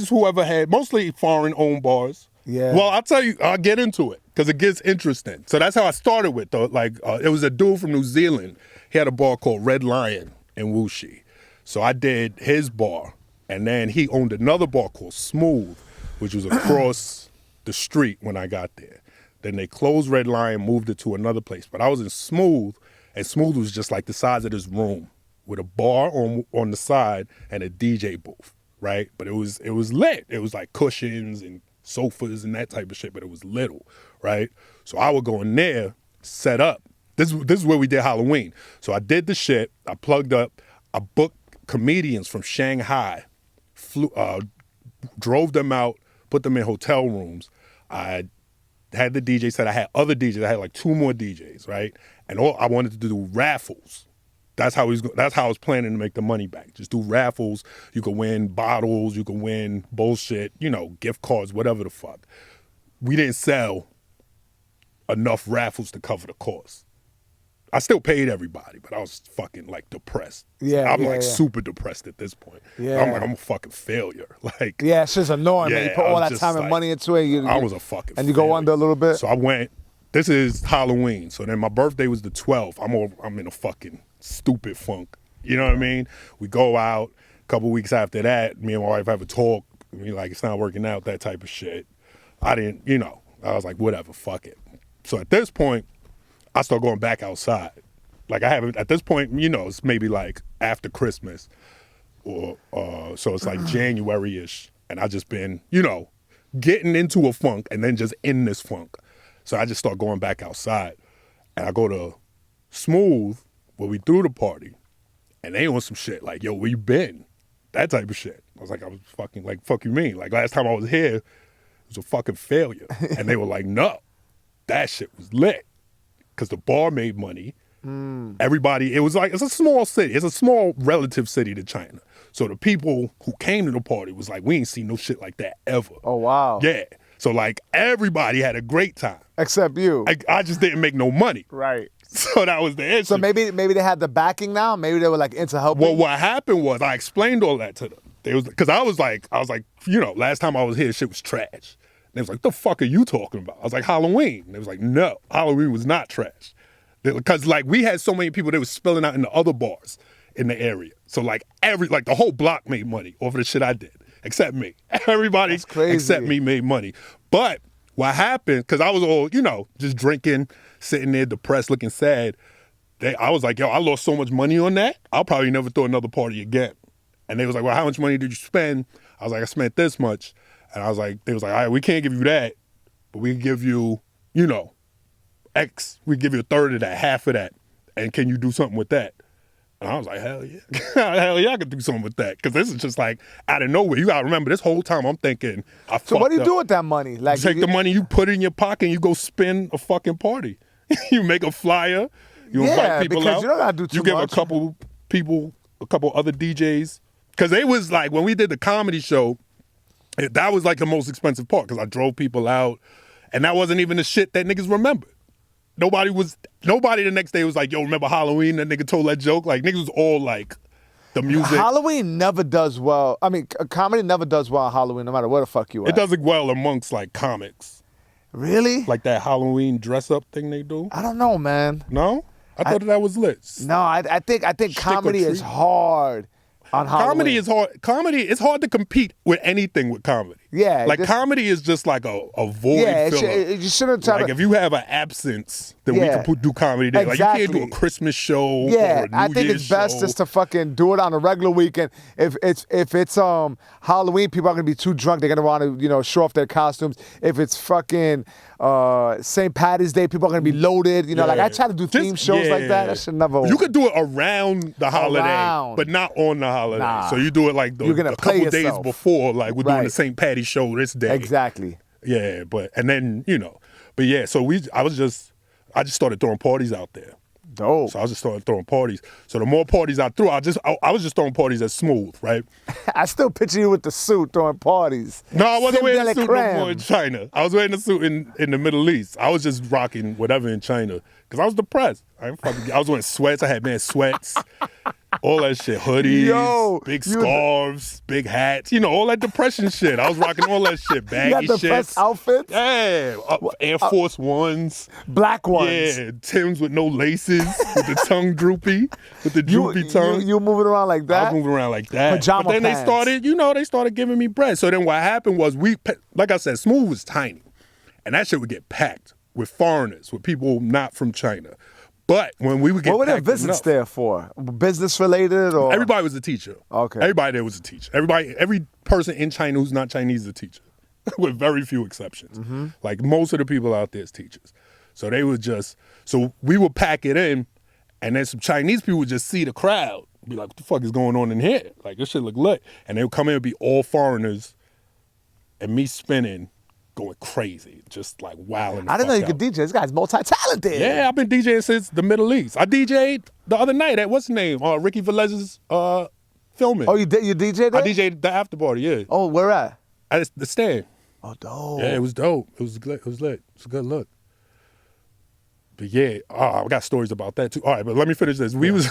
[SPEAKER 4] whoever had, mostly foreign-owned bars.
[SPEAKER 3] Yeah.
[SPEAKER 4] Well, I'll tell you, I'll get into it because it gets interesting. So that's how I started with, though. Like, it was a dude from New Zealand. He had a bar called Red Lion in Wuxi. So I did his bar, and then he owned another bar called Smooth, which was across the street when I got there. Then they closed Red Lion, moved it to another place. But I was in Smooth, and Smooth was just like the size of this room with a bar on the side and a DJ booth, right? But it was lit. It was like cushions and sofas and that type of shit, but it was little, right? So I would go in there, set up. This is where we did Halloween. So I did the shit. I plugged up. I booked comedians from Shanghai drove them out, put them in hotel rooms. I had the DJ set. I had other DJs. I had like 2 more DJs, right? And I wanted to do raffles. That's how I was planning to make the money back. Just do raffles. You could win bottles. You could win bullshit, gift cards, whatever the fuck. We didn't sell enough raffles to cover the cost. I still paid everybody, but I was fucking like depressed. I'm super depressed at this point.
[SPEAKER 3] Yeah.
[SPEAKER 4] I'm like, I'm a fucking failure. Like,
[SPEAKER 3] yeah, it's just annoying, man. You put all that time and money into it.
[SPEAKER 4] I was a fucking
[SPEAKER 3] and you
[SPEAKER 4] failure.
[SPEAKER 3] go under a little bit.
[SPEAKER 4] So I went. This is Halloween. So then my birthday was the 12th. I'm in a fucking stupid funk. You know what I mean? We go out. A couple weeks after that, me and my wife have a talk. We like, it's not working out, that type of shit. I didn't, I was like, whatever, fuck it. So at this point, I start going back outside. Like I haven't, at this point, it's maybe like after Christmas or so it's like January-ish. And I just been, getting into a funk and then just in this funk. So I just start going back outside. And I go to Smooth, where we threw the party, and they on some shit like, yo, where you been? That type of shit. I was fucking like, fuck you mean? Like last time I was here, it was a fucking failure. And they were like, no, that shit was lit. Because the bar made money. Everybody, it's a small city. It's a small relative city to China. So the people who came to the party was like, we ain't seen no shit like that ever.
[SPEAKER 3] Oh, wow.
[SPEAKER 4] Yeah. So like everybody had a great time.
[SPEAKER 3] Except you.
[SPEAKER 4] I just didn't make no money.
[SPEAKER 3] Right.
[SPEAKER 4] So that was the issue.
[SPEAKER 3] So maybe they had the backing now? Maybe they were like into helping?
[SPEAKER 4] Well, what happened was I explained all that to them. Because I was like, last time I was here, shit was trash. And they was like, the fuck are you talking about? I was like, Halloween. And they was like, no, Halloween was not trash. Because like we had so many people that was spilling out in the other bars in the area. So like the whole block made money off of the shit I did, except me. Everybody except me made money. But what happened, because I was all, just drinking, sitting there depressed, looking sad. I was like, yo, I lost so much money on that, I'll probably never throw another party again. And they was like, well, how much money did you spend? I was like, I spent this much. And they was like, all right, we can't give you that, but we can give you, X. We give you a third of that, half of that. And can you do something with that? And I was like, hell yeah. Hell yeah, I could do something with that. Because this is just like out of nowhere. You got to remember, this whole time I'm thinking,
[SPEAKER 3] So what do you do with that money?
[SPEAKER 4] Like, you take the money, you put it in your pocket, and you go spin a fucking party. You make a flyer, you invite people out.
[SPEAKER 3] You don't got to do too much.
[SPEAKER 4] You give a couple people, a couple other DJs. Because it was like, when we did the comedy show, that was like the most expensive part. Because I drove people out, and that wasn't even the shit that niggas remembered. Nobody the next day was like, yo, remember Halloween? That nigga told that joke. Like, niggas was all like, the music.
[SPEAKER 3] Halloween never does well. I mean, comedy never does well on Halloween, no matter where the fuck you at.
[SPEAKER 4] It does well amongst like comics.
[SPEAKER 3] Really?
[SPEAKER 4] Like that Halloween dress up thing they do.
[SPEAKER 3] I don't know, man.
[SPEAKER 4] No? I thought that was lit.
[SPEAKER 3] No, I think comedy is hard on Halloween.
[SPEAKER 4] Comedy is hard. Comedy, it's hard to compete with anything with comedy.
[SPEAKER 3] Yeah.
[SPEAKER 4] Like comedy is just like a void filler.
[SPEAKER 3] You shouldn't try
[SPEAKER 4] like if you have an absence, then we can do comedy there.
[SPEAKER 3] Exactly.
[SPEAKER 4] Like you can't do a Christmas show or a New
[SPEAKER 3] I think
[SPEAKER 4] Year's
[SPEAKER 3] it's best
[SPEAKER 4] show.
[SPEAKER 3] just to fucking do it on a regular weekend. If it's Halloween, people are gonna be too drunk. They're gonna want to show off their costumes. If it's fucking St. Patty's Day, people are gonna be loaded. Like I try to do theme shows like that. That should never.
[SPEAKER 4] You could do it around the holiday, but not on the holiday.
[SPEAKER 3] Nah.
[SPEAKER 4] So you do it like a couple days before. Like we're doing the St. Patty show this day.
[SPEAKER 3] Exactly.
[SPEAKER 4] Yeah, but yeah. So I just started throwing parties out there.
[SPEAKER 3] Dope.
[SPEAKER 4] So I just started throwing parties. So the more parties I threw, I was just throwing parties at Smooth, right?
[SPEAKER 3] I still picture you with the suit throwing parties.
[SPEAKER 4] No, I wasn't wearing a suit
[SPEAKER 3] Creme.
[SPEAKER 4] no more in China. I was wearing a suit in the Middle East. I was just rocking whatever in China because I was depressed. I was wearing sweats. I had sweats. All that shit, hoodies, big scarves, big hats, all that depression shit. I was rocking all that shit, baggy
[SPEAKER 3] you got the best outfits?
[SPEAKER 4] Yeah, Air Force Ones.
[SPEAKER 3] Black ones.
[SPEAKER 4] Yeah, Timbs with no laces, with the tongue droopy, with the droopy tongue.
[SPEAKER 3] You moving around like that?
[SPEAKER 4] I was moving around like that.
[SPEAKER 3] Pajama
[SPEAKER 4] but then
[SPEAKER 3] pants.
[SPEAKER 4] they started giving me bread. So then what happened was like I said, Smooth was tiny. And that shit would get packed with foreigners, with people not from China. But when we would get
[SPEAKER 3] what were their
[SPEAKER 4] packed
[SPEAKER 3] visits
[SPEAKER 4] enough,
[SPEAKER 3] there for? Business related or?
[SPEAKER 4] Everybody was a teacher.
[SPEAKER 3] Okay.
[SPEAKER 4] Everybody there was a teacher. Every person in China who's not Chinese is a teacher, with very few exceptions. Mm-hmm. Like most of the people out there is teachers. So we would pack it in, and then some Chinese people would just see the crowd be like, what the fuck is going on in here? Like, this shit look lit. And they would come in and be all foreigners and me spinning, going crazy, just like wilding.
[SPEAKER 3] I didn't know you could DJ. This guy's multi-talented.
[SPEAKER 4] Yeah, I've been DJing since the Middle East. I DJ'd the other night at, what's his name? Ricky Velez's filming.
[SPEAKER 3] Oh, you DJ'd
[SPEAKER 4] I
[SPEAKER 3] it?
[SPEAKER 4] DJ'd the after party, yeah.
[SPEAKER 3] Oh, where at?
[SPEAKER 4] At the stand.
[SPEAKER 3] Oh, dope.
[SPEAKER 4] Yeah, it was dope. It was lit. It was lit. It was a good look. But yeah, I got stories about that too. All right, but let me finish this. We was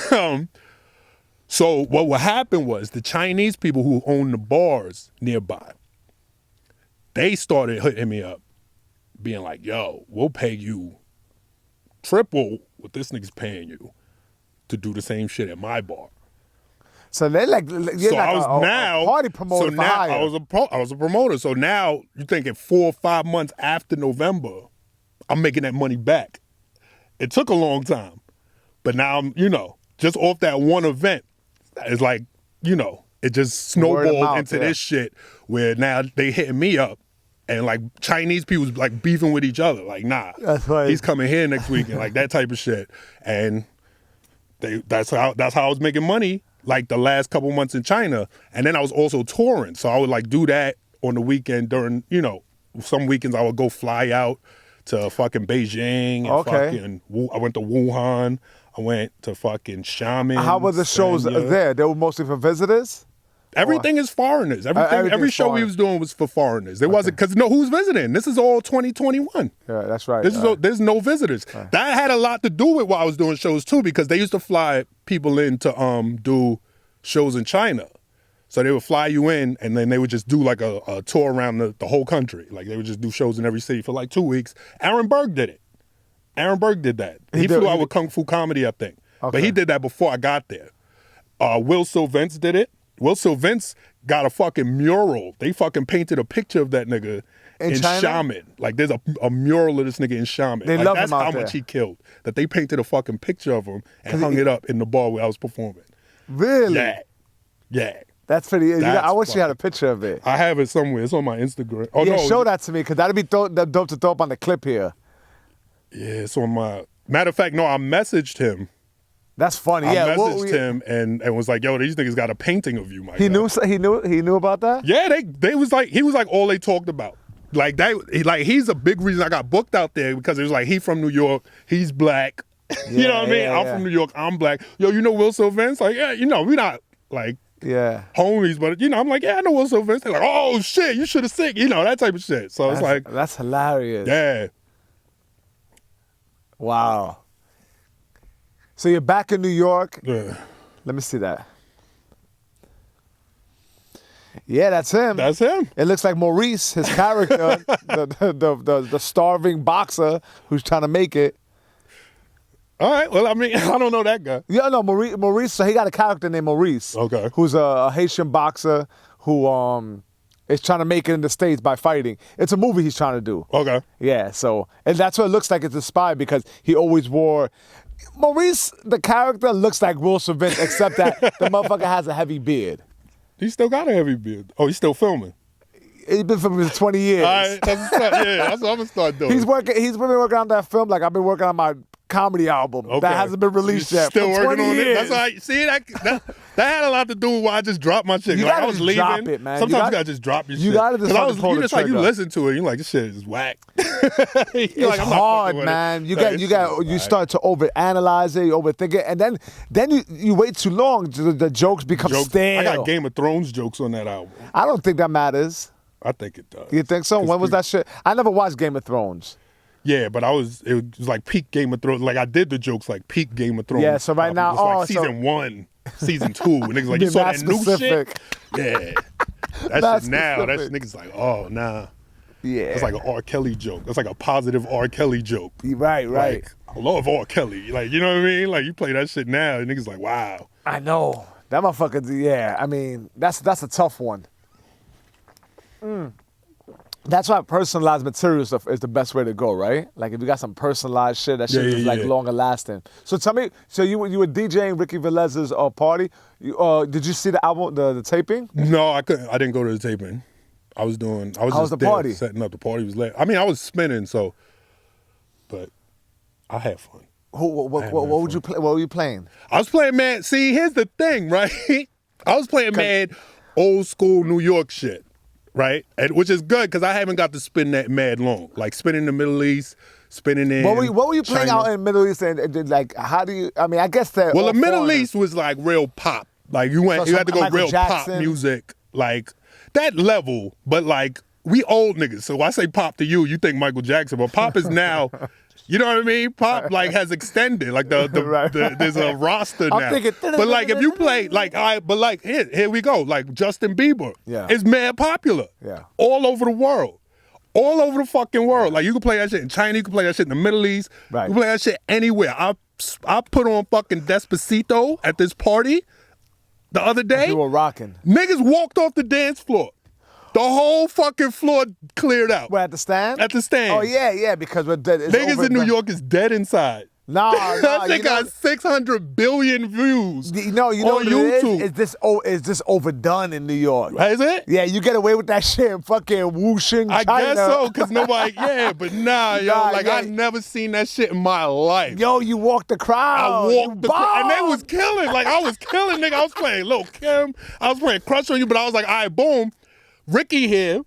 [SPEAKER 4] so what happened was the Chinese people who own the bars nearby, they started hitting me up, being like, yo, we'll pay you triple what this nigga's paying you to do the same shit at my bar.
[SPEAKER 3] So they like you're
[SPEAKER 4] So
[SPEAKER 3] like
[SPEAKER 4] I was
[SPEAKER 3] a party promoter
[SPEAKER 4] so
[SPEAKER 3] for
[SPEAKER 4] now
[SPEAKER 3] hire.
[SPEAKER 4] I was a promoter. So now you're thinking 4 or 5 months after November, I'm making that money back. It took a long time, but now I'm, just off that one event, it's like, it just
[SPEAKER 3] Word of
[SPEAKER 4] snowballed
[SPEAKER 3] mouth,
[SPEAKER 4] into
[SPEAKER 3] yeah.
[SPEAKER 4] this shit where now they hitting me up. And like Chinese people was like beefing with each other. Like, nah,
[SPEAKER 3] That's right.
[SPEAKER 4] he's coming here next weekend, like that type of shit. And that's how I was making money, like the last couple months in China. And then I was also touring. So I would like do that on the weekend during, some weekends I would go fly out to fucking Beijing. And I went to Wuhan. I went to fucking Xiamen.
[SPEAKER 3] How were the shows
[SPEAKER 4] Sanya.
[SPEAKER 3] there? They were mostly for visitors?
[SPEAKER 4] Everything is foreigners. Every show we was doing was for foreigners. There wasn't, because who's visiting? This is all 2021.
[SPEAKER 3] Yeah, that's right.
[SPEAKER 4] There's no visitors. That had a lot to do with why I was doing shows too, because they used to fly people in to do shows in China. So they would fly you in, and then they would just do like a tour around the whole country. Like they would just do shows in every city for like 2 weeks. Aaron Berg did it. Aaron Berg did that. He flew out with Kung Fu Comedy, I think.
[SPEAKER 3] Okay.
[SPEAKER 4] But he did that before I got there. Will Sylvence did it. Will Sylvence got a fucking mural. They fucking painted a picture of that nigga in
[SPEAKER 3] China?
[SPEAKER 4] Xiamen. Like there's a mural of this nigga in Xiamen.
[SPEAKER 3] They
[SPEAKER 4] like,
[SPEAKER 3] love
[SPEAKER 4] that's
[SPEAKER 3] him out
[SPEAKER 4] how
[SPEAKER 3] there.
[SPEAKER 4] much he killed. That they painted a fucking picture of him and hung it up in the bar where I was performing.
[SPEAKER 3] Really?
[SPEAKER 4] Yeah.
[SPEAKER 3] That's pretty.
[SPEAKER 4] That's
[SPEAKER 3] I wish you had a
[SPEAKER 4] fucking-
[SPEAKER 3] picture of it.
[SPEAKER 4] I have it somewhere. It's on my Instagram. Oh
[SPEAKER 3] Yeah,
[SPEAKER 4] no.
[SPEAKER 3] show that to me, because that'd be dope to throw up on the clip here.
[SPEAKER 4] Yeah, it's on my. Matter of fact, no, I messaged him.
[SPEAKER 3] That's funny.
[SPEAKER 4] I
[SPEAKER 3] Yeah,
[SPEAKER 4] messaged him and was like, "Yo, these niggas got a painting of you, my
[SPEAKER 3] He
[SPEAKER 4] guy."
[SPEAKER 3] knew about that.
[SPEAKER 4] Yeah, he was like all they talked about. Like he's a big reason I got booked out there, because it was like he from New York, he's black. You know what I mean?
[SPEAKER 3] Yeah,
[SPEAKER 4] I'm
[SPEAKER 3] yeah.
[SPEAKER 4] from New York, I'm black. Yo, you know Will Sylvence? Like, yeah, we're not like
[SPEAKER 3] Yeah.
[SPEAKER 4] homies, but I'm like, yeah, I know Will Sylvence. They're like, oh shit, you should have seen, that type of shit. So it's like,
[SPEAKER 3] That's hilarious.
[SPEAKER 4] yeah.
[SPEAKER 3] Wow. So you're back in New York.
[SPEAKER 4] Yeah.
[SPEAKER 3] Let me see that. Yeah, that's him.
[SPEAKER 4] That's him.
[SPEAKER 3] It looks like Maurice, his character, the starving boxer who's trying to make it.
[SPEAKER 4] All right. Well, I mean, I don't know that guy.
[SPEAKER 3] Yeah, no, Maurice. So he got a character named Maurice.
[SPEAKER 4] Okay.
[SPEAKER 3] Who's a Haitian boxer who is trying to make it in the States by fighting. It's a movie he's trying to do.
[SPEAKER 4] Okay.
[SPEAKER 3] Yeah. So and that's what it looks like. It's inspired because he always wore. Maurice, the character, looks like Will Sylvence, except that the motherfucker has a heavy beard.
[SPEAKER 4] He still got a heavy beard. Oh, he's still filming.
[SPEAKER 3] He's been filming for 20 years.
[SPEAKER 4] All right. That's what I'm gonna start doing.
[SPEAKER 3] He's been working on that film like I've been working on my comedy album
[SPEAKER 4] Okay.
[SPEAKER 3] that hasn't been released
[SPEAKER 4] He's
[SPEAKER 3] yet.
[SPEAKER 4] Still
[SPEAKER 3] for 20
[SPEAKER 4] working on
[SPEAKER 3] years.
[SPEAKER 4] it. That's why. See that had a lot to do with why I just dropped my shit.
[SPEAKER 3] You
[SPEAKER 4] Like,
[SPEAKER 3] gotta
[SPEAKER 4] I was
[SPEAKER 3] just
[SPEAKER 4] leaving.
[SPEAKER 3] drop it, man.
[SPEAKER 4] Sometimes
[SPEAKER 3] You
[SPEAKER 4] you
[SPEAKER 3] gotta-
[SPEAKER 4] gotta just drop your shit.
[SPEAKER 3] you gotta just
[SPEAKER 4] 'Cause I
[SPEAKER 3] fucking
[SPEAKER 4] was,
[SPEAKER 3] pull
[SPEAKER 4] you
[SPEAKER 3] the
[SPEAKER 4] just like you
[SPEAKER 3] trigger.
[SPEAKER 4] listen to it. You're like, this shit is whack.
[SPEAKER 3] It's
[SPEAKER 4] I'm not
[SPEAKER 3] hard,
[SPEAKER 4] fucking with
[SPEAKER 3] man.
[SPEAKER 4] it.
[SPEAKER 3] You
[SPEAKER 4] Like,
[SPEAKER 3] get
[SPEAKER 4] this
[SPEAKER 3] you
[SPEAKER 4] shit
[SPEAKER 3] got
[SPEAKER 4] is
[SPEAKER 3] you
[SPEAKER 4] whack.
[SPEAKER 3] start to overanalyze it, you overthink it, and then you wait too long. The jokes become stale.
[SPEAKER 4] I got Game of Thrones jokes on that album.
[SPEAKER 3] I don't think that matters.
[SPEAKER 4] I think it does.
[SPEAKER 3] You think so?
[SPEAKER 4] 'Cause
[SPEAKER 3] When was that shit? I never watched Game of Thrones.
[SPEAKER 4] Yeah, but it was like peak Game of Thrones. Like I did the jokes like peak Game of Thrones.
[SPEAKER 3] Yeah, so right now-
[SPEAKER 4] it was like
[SPEAKER 3] oh, so-
[SPEAKER 4] season 1, season 2. And niggas like,
[SPEAKER 3] Be
[SPEAKER 4] you saw
[SPEAKER 3] that
[SPEAKER 4] that new
[SPEAKER 3] specific.
[SPEAKER 4] shit? Yeah.
[SPEAKER 3] That
[SPEAKER 4] Shit now, that
[SPEAKER 3] specific.
[SPEAKER 4] niggas like, oh, nah.
[SPEAKER 3] Yeah,
[SPEAKER 4] That's like an R. Kelly joke. That's like a positive R. Kelly joke.
[SPEAKER 3] right.
[SPEAKER 4] Like, I love R. Kelly. Like, you know what I mean? Like, you play that shit now, and niggas like, wow.
[SPEAKER 3] I know that motherfucker. Yeah, I mean that's a tough one. That's why personalized material stuff is the best way to go, right? Like if you got some personalized shit, that shit is like longer lasting. So tell me, so you were DJing Ricky Velez's party. Did you see the album, the taping?
[SPEAKER 4] No, I couldn't. I didn't go to the taping. I was
[SPEAKER 3] How
[SPEAKER 4] just
[SPEAKER 3] was the
[SPEAKER 4] there
[SPEAKER 3] party?
[SPEAKER 4] setting up. The party was late. I mean, I was spinning, so, but I had fun.
[SPEAKER 3] What would you play? What were you playing?
[SPEAKER 4] I was playing mad. See, here's the thing, right? I was playing mad old school New York shit, right? And which is good because I haven't got to spin that mad long. Like spinning the Middle East, spinning in.
[SPEAKER 3] What were you playing
[SPEAKER 4] China.
[SPEAKER 3] out in the Middle East? And like, how do you? I mean, I guess that.
[SPEAKER 4] Well, the Middle East was like real pop. Like you had to go
[SPEAKER 3] Michael
[SPEAKER 4] real
[SPEAKER 3] Jackson.
[SPEAKER 4] pop music, like that level. But like we old niggas, so I say pop to you, you think Michael Jackson, but pop is now. You know what I mean? Pop like has extended. Like there's a roster now. But like if you play here we go. Like Justin Bieber is mad popular.
[SPEAKER 3] Yeah.
[SPEAKER 4] All over the world. All over the fucking world. Like you can play that shit in China, you can play that shit in the Middle East.
[SPEAKER 3] Right.
[SPEAKER 4] You can play that shit anywhere. I put on fucking Despacito at this party the other day.
[SPEAKER 3] You were rocking.
[SPEAKER 4] Niggas walked off the dance floor. The whole fucking floor cleared out.
[SPEAKER 3] Where, at the stand?
[SPEAKER 4] At the stand.
[SPEAKER 3] Oh, yeah, because we're dead.
[SPEAKER 4] Niggas in New York is dead inside.
[SPEAKER 3] No,
[SPEAKER 4] that shit got 600 billion views.
[SPEAKER 3] You know
[SPEAKER 4] on
[SPEAKER 3] what
[SPEAKER 4] YouTube.
[SPEAKER 3] it is this overdone in New York?
[SPEAKER 4] Is it?
[SPEAKER 3] Yeah, you get away with that shit in fucking Wuxing, China.
[SPEAKER 4] I guess so, because nobody, but I've never seen that shit in my life.
[SPEAKER 3] Yo, you walked the crowd.
[SPEAKER 4] I walked the crowd, and they was killing. Like, I was killing, nigga. I was playing Lil Kim. I was playing Crush on You, but I was like, all right, boom. Ricky here.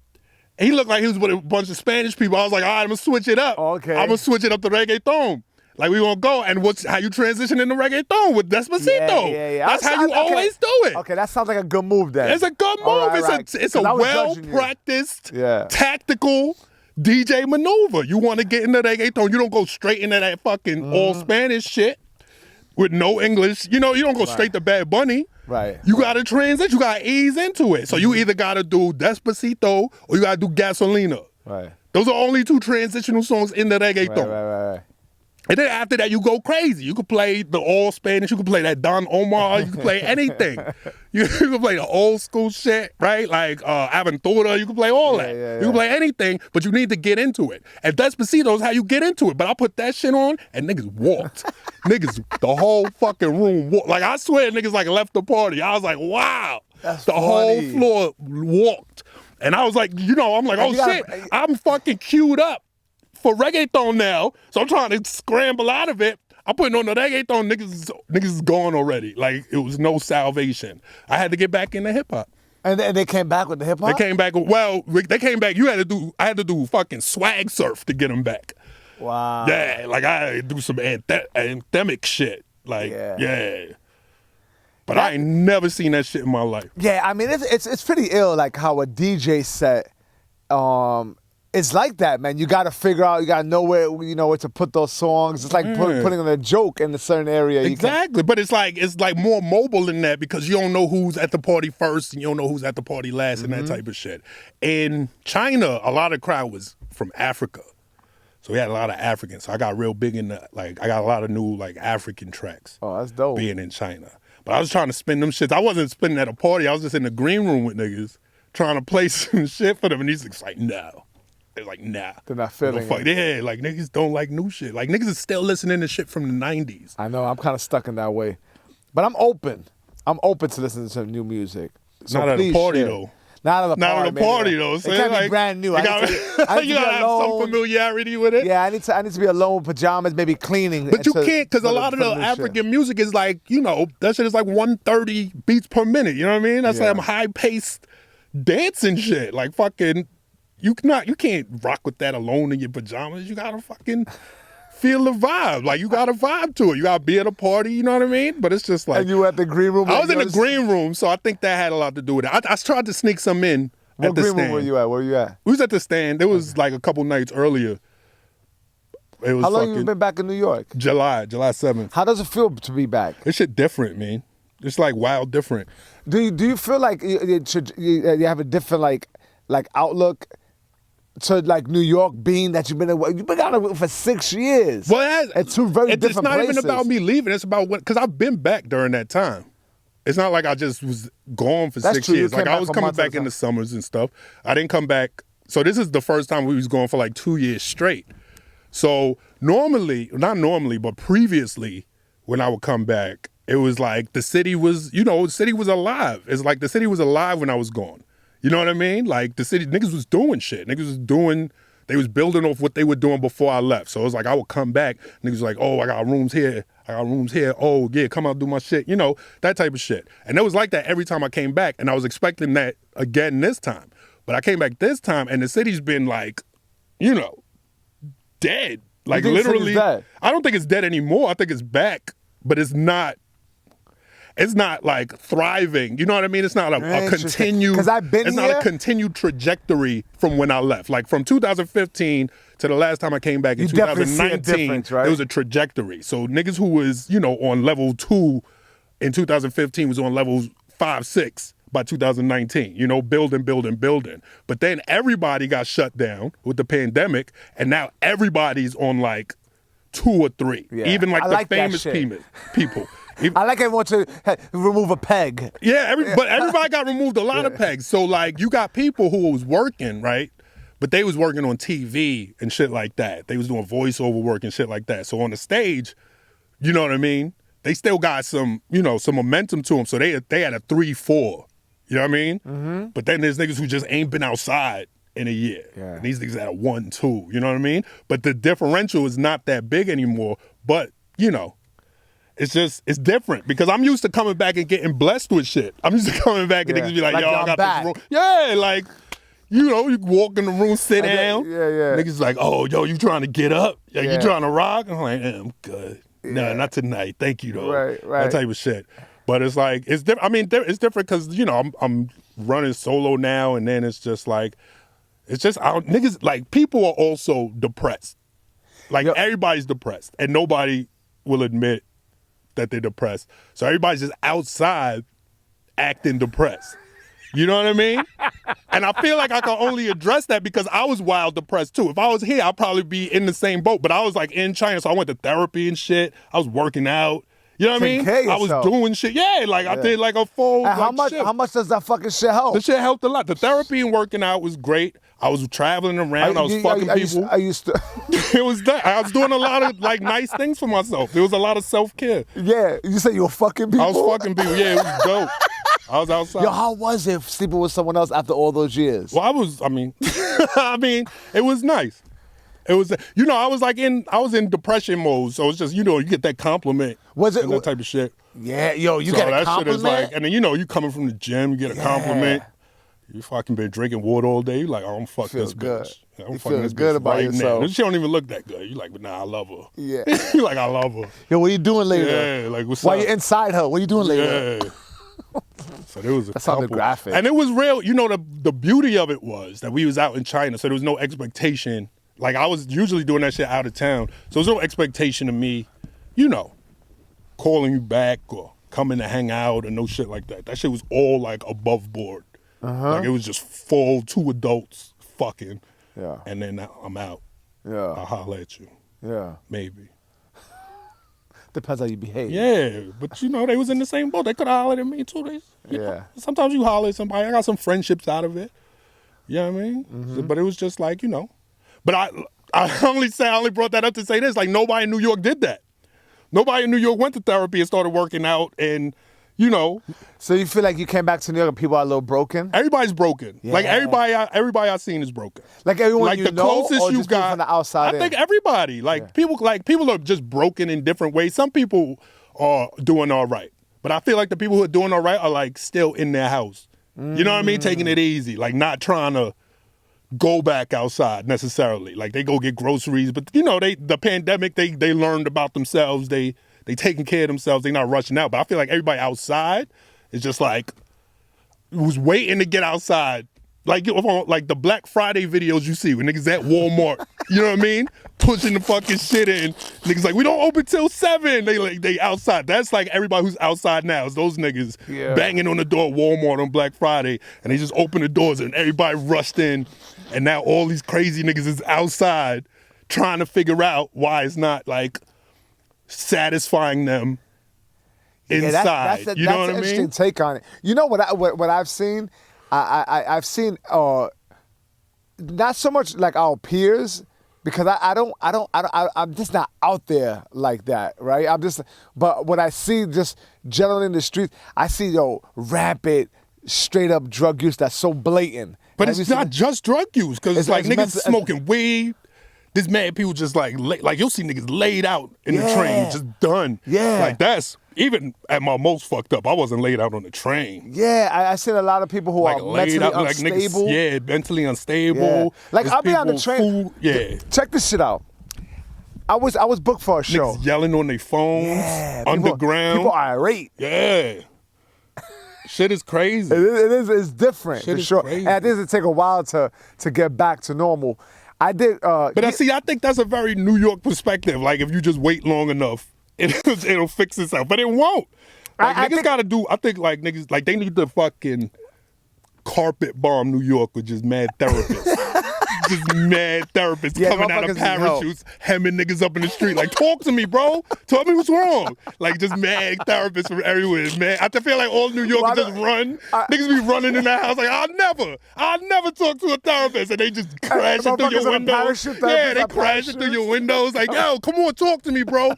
[SPEAKER 4] He looked like he was with a bunch of Spanish people. I was like, all right, I'm going to switch it up.
[SPEAKER 3] Okay.
[SPEAKER 4] I'm going to switch it up to reggaeton. Like, we going to go. And how you transition into reggaeton with Despacito.
[SPEAKER 3] Yeah.
[SPEAKER 4] That's how you always do it.
[SPEAKER 3] Okay, that sounds like a good move then.
[SPEAKER 4] It's a good move.
[SPEAKER 3] Right.
[SPEAKER 4] It's a well-practiced,
[SPEAKER 3] Yeah.
[SPEAKER 4] tactical DJ maneuver. You want to get into reggaeton. You don't go straight into that fucking all Spanish shit with no English. You know, you don't go straight to Bad Bunny.
[SPEAKER 3] Right.
[SPEAKER 4] You got to transition. You got to ease into it. So you either got to do Despacito or you got to do Gasolina.
[SPEAKER 3] Right.
[SPEAKER 4] Those are only two transitional songs in the reggaeton.
[SPEAKER 3] Right.
[SPEAKER 4] And then after that, you go crazy. You could play the all Spanish. You could play that Don Omar. You could play anything. You could play the old school shit, right? Like Aventura. You could play all that. You could play anything, but you need to get into it. And Despacito is how you get into it. But I put that shit on, and niggas walked. The whole fucking room walked. Like, I swear niggas like left the party. I was like, wow.
[SPEAKER 3] That's
[SPEAKER 4] funny. Whole floor walked. And I was like, I'm like, shit. I'm fucking queued up for reggaeton now, so I'm trying to scramble out of it. I'm putting on the reggaeton, niggas is gone already. Like, it was no salvation. I had to get back into hip hop.
[SPEAKER 3] And they came back with the hip hop?
[SPEAKER 4] They came back, they came back, I had to do fucking swag surf to get them back.
[SPEAKER 3] Wow.
[SPEAKER 4] Yeah, like I had to do some anthemic shit. Like, yeah. But I ain't never seen that shit in my life.
[SPEAKER 3] Yeah, I mean, it's pretty ill, like how a DJ set, it's like that, man. You got to figure out, you got to know where to put those songs. It's like putting on a joke in a certain area.
[SPEAKER 4] Exactly, but it's like more mobile than that because you don't know who's at the party first and you don't know who's at the party last and that type of shit. In China, a lot of the crowd was from Africa. So we had a lot of Africans. So I got real big in I got a lot of new African tracks.
[SPEAKER 3] Oh, that's dope.
[SPEAKER 4] Being in China. But I was trying to spin them shits. I wasn't spinning at a party. I was just in the green room with niggas trying to play some shit for them. And these niggas like, no. They're like, nah.
[SPEAKER 3] They're not feeling it.
[SPEAKER 4] Yeah, like niggas don't like new shit. Like niggas is still listening to shit from the 90s.
[SPEAKER 3] I know, I'm kind of stuck in that way. But I'm open. I'm open to listening to some new music. So
[SPEAKER 4] not at a party,
[SPEAKER 3] share.
[SPEAKER 4] though.
[SPEAKER 3] Not at a party,
[SPEAKER 4] though. So
[SPEAKER 3] it can't
[SPEAKER 4] like,
[SPEAKER 3] be brand new.
[SPEAKER 4] You gotta have some familiarity with it.
[SPEAKER 3] Yeah, I need to be alone with pajamas, maybe cleaning.
[SPEAKER 4] But you can't, because a lot of the African music is like, that shit is like 130 beats per minute. You know what I mean? That's like high-paced dancing shit. Like fucking, you can't rock with that alone in your pajamas. You gotta fucking feel the vibe. Like, you got to vibe to it. You got to be at a party, you know what I mean? But it's just like...
[SPEAKER 3] And you were at the green room?
[SPEAKER 4] I was in the green room, so I think that had a lot to do with it. I tried to sneak some in at the stand. What green room
[SPEAKER 3] were you at? Where were you at?
[SPEAKER 4] We was at the stand. It was like a couple nights earlier. It was
[SPEAKER 3] How long have you been back in New York?
[SPEAKER 4] July 7th.
[SPEAKER 3] How does it feel to be back?
[SPEAKER 4] This shit different, man. It's like wild different.
[SPEAKER 3] Do you feel like you have a different like outlook to like New York, being that you've been out for 6 years?
[SPEAKER 4] Well,
[SPEAKER 3] it's two very different places.
[SPEAKER 4] It's not even about me leaving. It's about because I've been back during that time. It's not like I just was gone for 6 years. Like I was coming back in the summers and stuff. I didn't come back. So this is the first time we was going for like 2 years straight. So not normally, but previously when I would come back, it was like the city was alive. It's like the city was alive when I was gone. You know what I mean? Like the city, niggas was doing shit. Niggas was doing They was building off what they were doing before I left. So it was like I would come back, niggas was like, oh, I got rooms here. Oh, yeah, come out, do my shit. You know, that type of shit. And it was like that every time I came back. And I was expecting that again this time. But I came back this time and the city's been like, you know, dead. Like literally, I don't think it's dead anymore. I think it's back, but it's not like thriving. You know what I mean? It's not a continued.
[SPEAKER 3] Because I've been
[SPEAKER 4] It's
[SPEAKER 3] here.
[SPEAKER 4] not a continued trajectory from when I left. Like from 2015 to the last time I came back in
[SPEAKER 3] You definitely see a
[SPEAKER 4] 2019,
[SPEAKER 3] difference, right?
[SPEAKER 4] it was a trajectory. So niggas who was, you know, on level 2 in 2015 was on levels 5, 6 by 2019. You know, building. But then everybody got shut down with the pandemic, and now everybody's on like 2 or 3.
[SPEAKER 3] Yeah.
[SPEAKER 4] Even like
[SPEAKER 3] I
[SPEAKER 4] the
[SPEAKER 3] like that
[SPEAKER 4] famous
[SPEAKER 3] shit.
[SPEAKER 4] people.
[SPEAKER 3] I like everyone to remove a peg.
[SPEAKER 4] Yeah, but everybody got removed a lot of pegs. So like you got people who was working, right? But they was working on TV and shit like that. They was doing voiceover work and shit like that. So on the stage, you know what I mean? They still got some, you know, some momentum to them. So they had a 3-4. You know what I mean? Mm-hmm. But then there's niggas who just ain't been outside in a year.
[SPEAKER 3] Yeah.
[SPEAKER 4] And these niggas had a 1-2. You know what I mean? But the differential is not that big anymore. But, you know, it's different because I'm used to coming back and getting blessed with shit. I'm used to coming back and niggas be like, yo, I got this room. Yeah, like, you know, you walk in the room, sit down.
[SPEAKER 3] Yeah.
[SPEAKER 4] Niggas like, oh, yo, you trying to get up? Yeah,
[SPEAKER 3] Yeah.
[SPEAKER 4] you trying to rock? I'm like, I'm good. No, not tonight. Thank you, though.
[SPEAKER 3] Right.
[SPEAKER 4] That type of shit. But it's like, it's different. I mean, it's different because, you know, I'm running solo now, and then it's just like, niggas, like, people are also depressed. Like, everybody's depressed, and nobody will admit that they're depressed. So everybody's just outside acting depressed. You know what I mean? And I feel like I can only address that because I was wild depressed too. If I was here, I'd probably be in the same boat. But I was like in China, so I went to therapy and shit. I was working out. You know what I mean? I was doing shit. Yeah, like I did like a full.
[SPEAKER 3] And
[SPEAKER 4] like,
[SPEAKER 3] how much does that fucking shit help?
[SPEAKER 4] The shit helped a lot. The therapy and working out was great. I was traveling around. I was fucking people.
[SPEAKER 3] I used to.
[SPEAKER 4] It was that. I was doing a lot of like nice things for myself. There was a lot of self-care.
[SPEAKER 3] Yeah, you said you were fucking people.
[SPEAKER 4] I was fucking people. Yeah, it was dope. I was outside.
[SPEAKER 3] Yo, how was it sleeping with someone else after all those years?
[SPEAKER 4] Well, I mean, it was nice. It was, you know, I was in depression mode. So it's just, you know, you get that compliment.
[SPEAKER 3] Was it
[SPEAKER 4] and that type of shit?
[SPEAKER 3] Yeah, yo, you
[SPEAKER 4] so
[SPEAKER 3] get a
[SPEAKER 4] that
[SPEAKER 3] compliment?
[SPEAKER 4] shit is like, and then, you know, you coming from the gym, you get a compliment. You fucking been drinking water all day. You like, oh, I'm fuck this
[SPEAKER 3] good.
[SPEAKER 4] bitch. I'm
[SPEAKER 3] You
[SPEAKER 4] fucking
[SPEAKER 3] feel
[SPEAKER 4] this
[SPEAKER 3] good
[SPEAKER 4] bitch
[SPEAKER 3] about
[SPEAKER 4] right
[SPEAKER 3] yourself.
[SPEAKER 4] now. She don't even look that good. You like, but nah, I love her.
[SPEAKER 3] Yeah.
[SPEAKER 4] You like, I love her.
[SPEAKER 3] Yo, what you doing later?
[SPEAKER 4] Yeah, like what's
[SPEAKER 3] While
[SPEAKER 4] up?
[SPEAKER 3] you're inside her, what you doing later?
[SPEAKER 4] Yeah. So there was a
[SPEAKER 3] That sounded
[SPEAKER 4] couple.
[SPEAKER 3] graphic.
[SPEAKER 4] And it was real, you know, the beauty of it was that we was out in China, so there was no expectation. Like I was usually doing that shit out of town. So there was no expectation of me, you know, calling you back or coming to hang out or no shit like that. That shit was all like above board. Like it was just full 2 adults fucking.
[SPEAKER 3] Yeah.
[SPEAKER 4] And then I'm out.
[SPEAKER 3] Yeah.
[SPEAKER 4] I'll holler at you.
[SPEAKER 3] Yeah.
[SPEAKER 4] Maybe.
[SPEAKER 3] Depends how you behave.
[SPEAKER 4] Yeah, but you know, they was in the same boat. They could have hollered at me too. You know, sometimes you holler at somebody. I got some friendships out of it. You know what I mean?
[SPEAKER 3] Mm-hmm.
[SPEAKER 4] But it was just like, you know. But I only brought that up to say this. Like nobody in New York did that. Nobody in New York went to therapy and started working out and, you know.
[SPEAKER 3] So you feel like you came back to New York and people are a little broken?
[SPEAKER 4] Everybody's broken.
[SPEAKER 3] Yeah.
[SPEAKER 4] Like everybody I've seen is broken.
[SPEAKER 3] Like everyone
[SPEAKER 4] like
[SPEAKER 3] you
[SPEAKER 4] the
[SPEAKER 3] know,
[SPEAKER 4] closest
[SPEAKER 3] or
[SPEAKER 4] you
[SPEAKER 3] just people
[SPEAKER 4] got
[SPEAKER 3] from the outside
[SPEAKER 4] I think everybody. People are just broken in different ways. Some people are doing all right. But I feel like the people who are doing all right are like still in their house. You know what I mean? Taking it easy. Like not trying to go back outside necessarily. Like they go get groceries. But you know, the pandemic, they learned about themselves. They taking care of themselves. They not rushing out. But I feel like everybody outside is just like was waiting to get outside. Like the Black Friday videos you see when niggas at Walmart, you know what I mean? Pushing the fucking shit in. Niggas like, we don't open till 7. They outside. That's like everybody who's outside now is those niggas banging on the door at Walmart on Black Friday and they just open the doors and everybody rushed in and now all these crazy niggas is outside trying to figure out why it's not like satisfying them inside.
[SPEAKER 3] That's
[SPEAKER 4] you know what
[SPEAKER 3] an
[SPEAKER 4] I mean?
[SPEAKER 3] interesting take on it. You know what I've seen? I've seen not so much like our peers because I'm just not out there like that, right? But what I see just generally in the streets, I see rampant, straight up drug use that's so blatant.
[SPEAKER 4] But
[SPEAKER 3] Have you
[SPEAKER 4] it's
[SPEAKER 3] seen
[SPEAKER 4] not
[SPEAKER 3] it?
[SPEAKER 4] just drug use, because it's like
[SPEAKER 3] it's
[SPEAKER 4] niggas
[SPEAKER 3] mental-
[SPEAKER 4] smoking weed. There's mad people just like you'll see niggas laid out in the
[SPEAKER 3] Yeah.
[SPEAKER 4] train, just done.
[SPEAKER 3] Yeah.
[SPEAKER 4] Like that's, even at my most fucked up, I wasn't laid out on the train.
[SPEAKER 3] Yeah, I seen a lot of people who
[SPEAKER 4] Like
[SPEAKER 3] are
[SPEAKER 4] laid
[SPEAKER 3] mentally
[SPEAKER 4] out, like
[SPEAKER 3] unstable.
[SPEAKER 4] niggas, yeah, mentally unstable.
[SPEAKER 3] Yeah. Like,
[SPEAKER 4] There's
[SPEAKER 3] I'll be on the
[SPEAKER 4] people,
[SPEAKER 3] train.
[SPEAKER 4] food, yeah.
[SPEAKER 3] Check this shit out. I was booked for a show.
[SPEAKER 4] Niggas yelling on their phones,
[SPEAKER 3] Yeah,
[SPEAKER 4] underground.
[SPEAKER 3] People are irate.
[SPEAKER 4] Yeah. Shit is crazy.
[SPEAKER 3] It is. It's different
[SPEAKER 4] Shit
[SPEAKER 3] for
[SPEAKER 4] is
[SPEAKER 3] sure.
[SPEAKER 4] crazy.
[SPEAKER 3] And I think it'll take a while to get back to normal. I did.
[SPEAKER 4] But I think that's a very New York perspective. Like, if you just wait long enough, it'll fix itself. But it won't. Like,
[SPEAKER 3] I
[SPEAKER 4] niggas gotta do, I think, like, niggas, like, they need to fucking carpet bomb New York with just mad therapists. Just mad therapists
[SPEAKER 3] Yeah,
[SPEAKER 4] coming out of
[SPEAKER 3] motherfuckers need help.
[SPEAKER 4] parachutes, hemming niggas up in the street. Like, talk to me, bro. Tell me what's wrong. Like, just mad therapists from everywhere, man. I feel like all New Yorkers just run. Niggas be running in the house like, I'll never talk to a therapist. And they just crash it through
[SPEAKER 3] motherfuckers in
[SPEAKER 4] your
[SPEAKER 3] a
[SPEAKER 4] windows.
[SPEAKER 3] parachute,
[SPEAKER 4] Yeah,
[SPEAKER 3] therapists
[SPEAKER 4] they
[SPEAKER 3] on
[SPEAKER 4] crash it through
[SPEAKER 3] parachutes.
[SPEAKER 4] your windows. Like, yo, come on, talk to me, bro.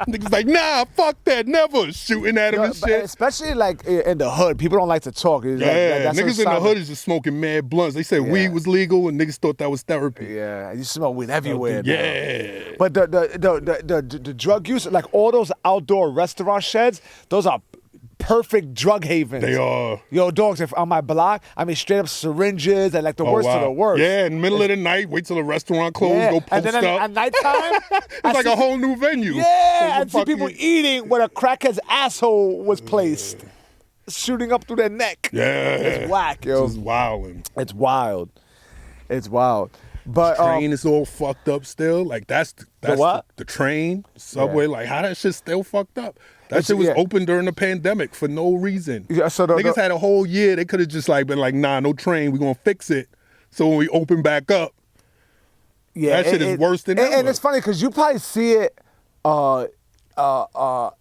[SPEAKER 4] Niggas like, nah, fuck that, never. Shooting at him and
[SPEAKER 3] but
[SPEAKER 4] shit.
[SPEAKER 3] especially like in the hood, people don't like to talk. It's like,
[SPEAKER 4] Yeah,
[SPEAKER 3] that's
[SPEAKER 4] niggas in the
[SPEAKER 3] silent.
[SPEAKER 4] hood is just smoking mad blunts. They said weed was legal and niggas thought that was therapy.
[SPEAKER 3] Yeah, you smell weed everywhere. now.
[SPEAKER 4] Yeah.
[SPEAKER 3] But the drug use, like all those outdoor restaurant sheds, those are perfect drug havens.
[SPEAKER 4] They are.
[SPEAKER 3] Yo, dogs, if on my block, I mean, straight up syringes and like the worst of the worst.
[SPEAKER 4] Yeah, in the middle of the night, wait till the restaurant closed, go post
[SPEAKER 3] and then
[SPEAKER 4] up.
[SPEAKER 3] at nighttime,
[SPEAKER 4] It's like a whole new venue.
[SPEAKER 3] yeah,
[SPEAKER 4] It's
[SPEAKER 3] I see people eating where a crackhead's asshole was placed, shooting up through their neck.
[SPEAKER 4] Yeah.
[SPEAKER 3] It's whack, yo.
[SPEAKER 4] Just wilding.
[SPEAKER 3] It's wild. It's wild. But
[SPEAKER 4] Train is all fucked up still. Like that's
[SPEAKER 3] what?
[SPEAKER 4] The train, subway. Like how that shit still fucked up. That shit was
[SPEAKER 3] yeah.
[SPEAKER 4] open during the pandemic for no reason.
[SPEAKER 3] Yeah, so
[SPEAKER 4] niggas had a whole year. They could have just like been like, nah, no train. We gonna fix it. So when we open back up,
[SPEAKER 3] yeah,
[SPEAKER 4] that shit is worse than ever.
[SPEAKER 3] And it's funny because you probably see it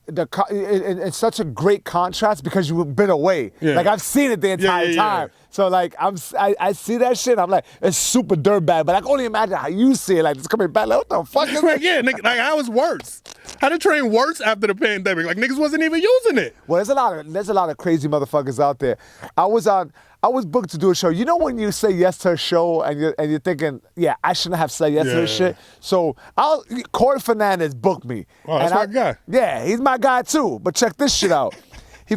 [SPEAKER 3] in such a great contrast because you've been away.
[SPEAKER 4] Yeah.
[SPEAKER 3] Like I've seen it the entire
[SPEAKER 4] yeah.
[SPEAKER 3] time. So like I see that shit. I'm like, it's super dirtbag. But I can only imagine how you see it. Like it's coming back. Like what the fuck is
[SPEAKER 4] Like,
[SPEAKER 3] it?
[SPEAKER 4] yeah, nigga, like how it's worse. How the train worse after the pandemic? Like niggas wasn't even using it.
[SPEAKER 3] Well, there's a lot of crazy motherfuckers out there. I was booked to do a show. You know when you say yes to a show and you're thinking, yeah, I shouldn't have said yes to this
[SPEAKER 4] Yeah.
[SPEAKER 3] shit. So Corey Fernandez booked me.
[SPEAKER 4] Oh, that's
[SPEAKER 3] And
[SPEAKER 4] my guy.
[SPEAKER 3] Yeah, he's my guy too. But check this shit out. He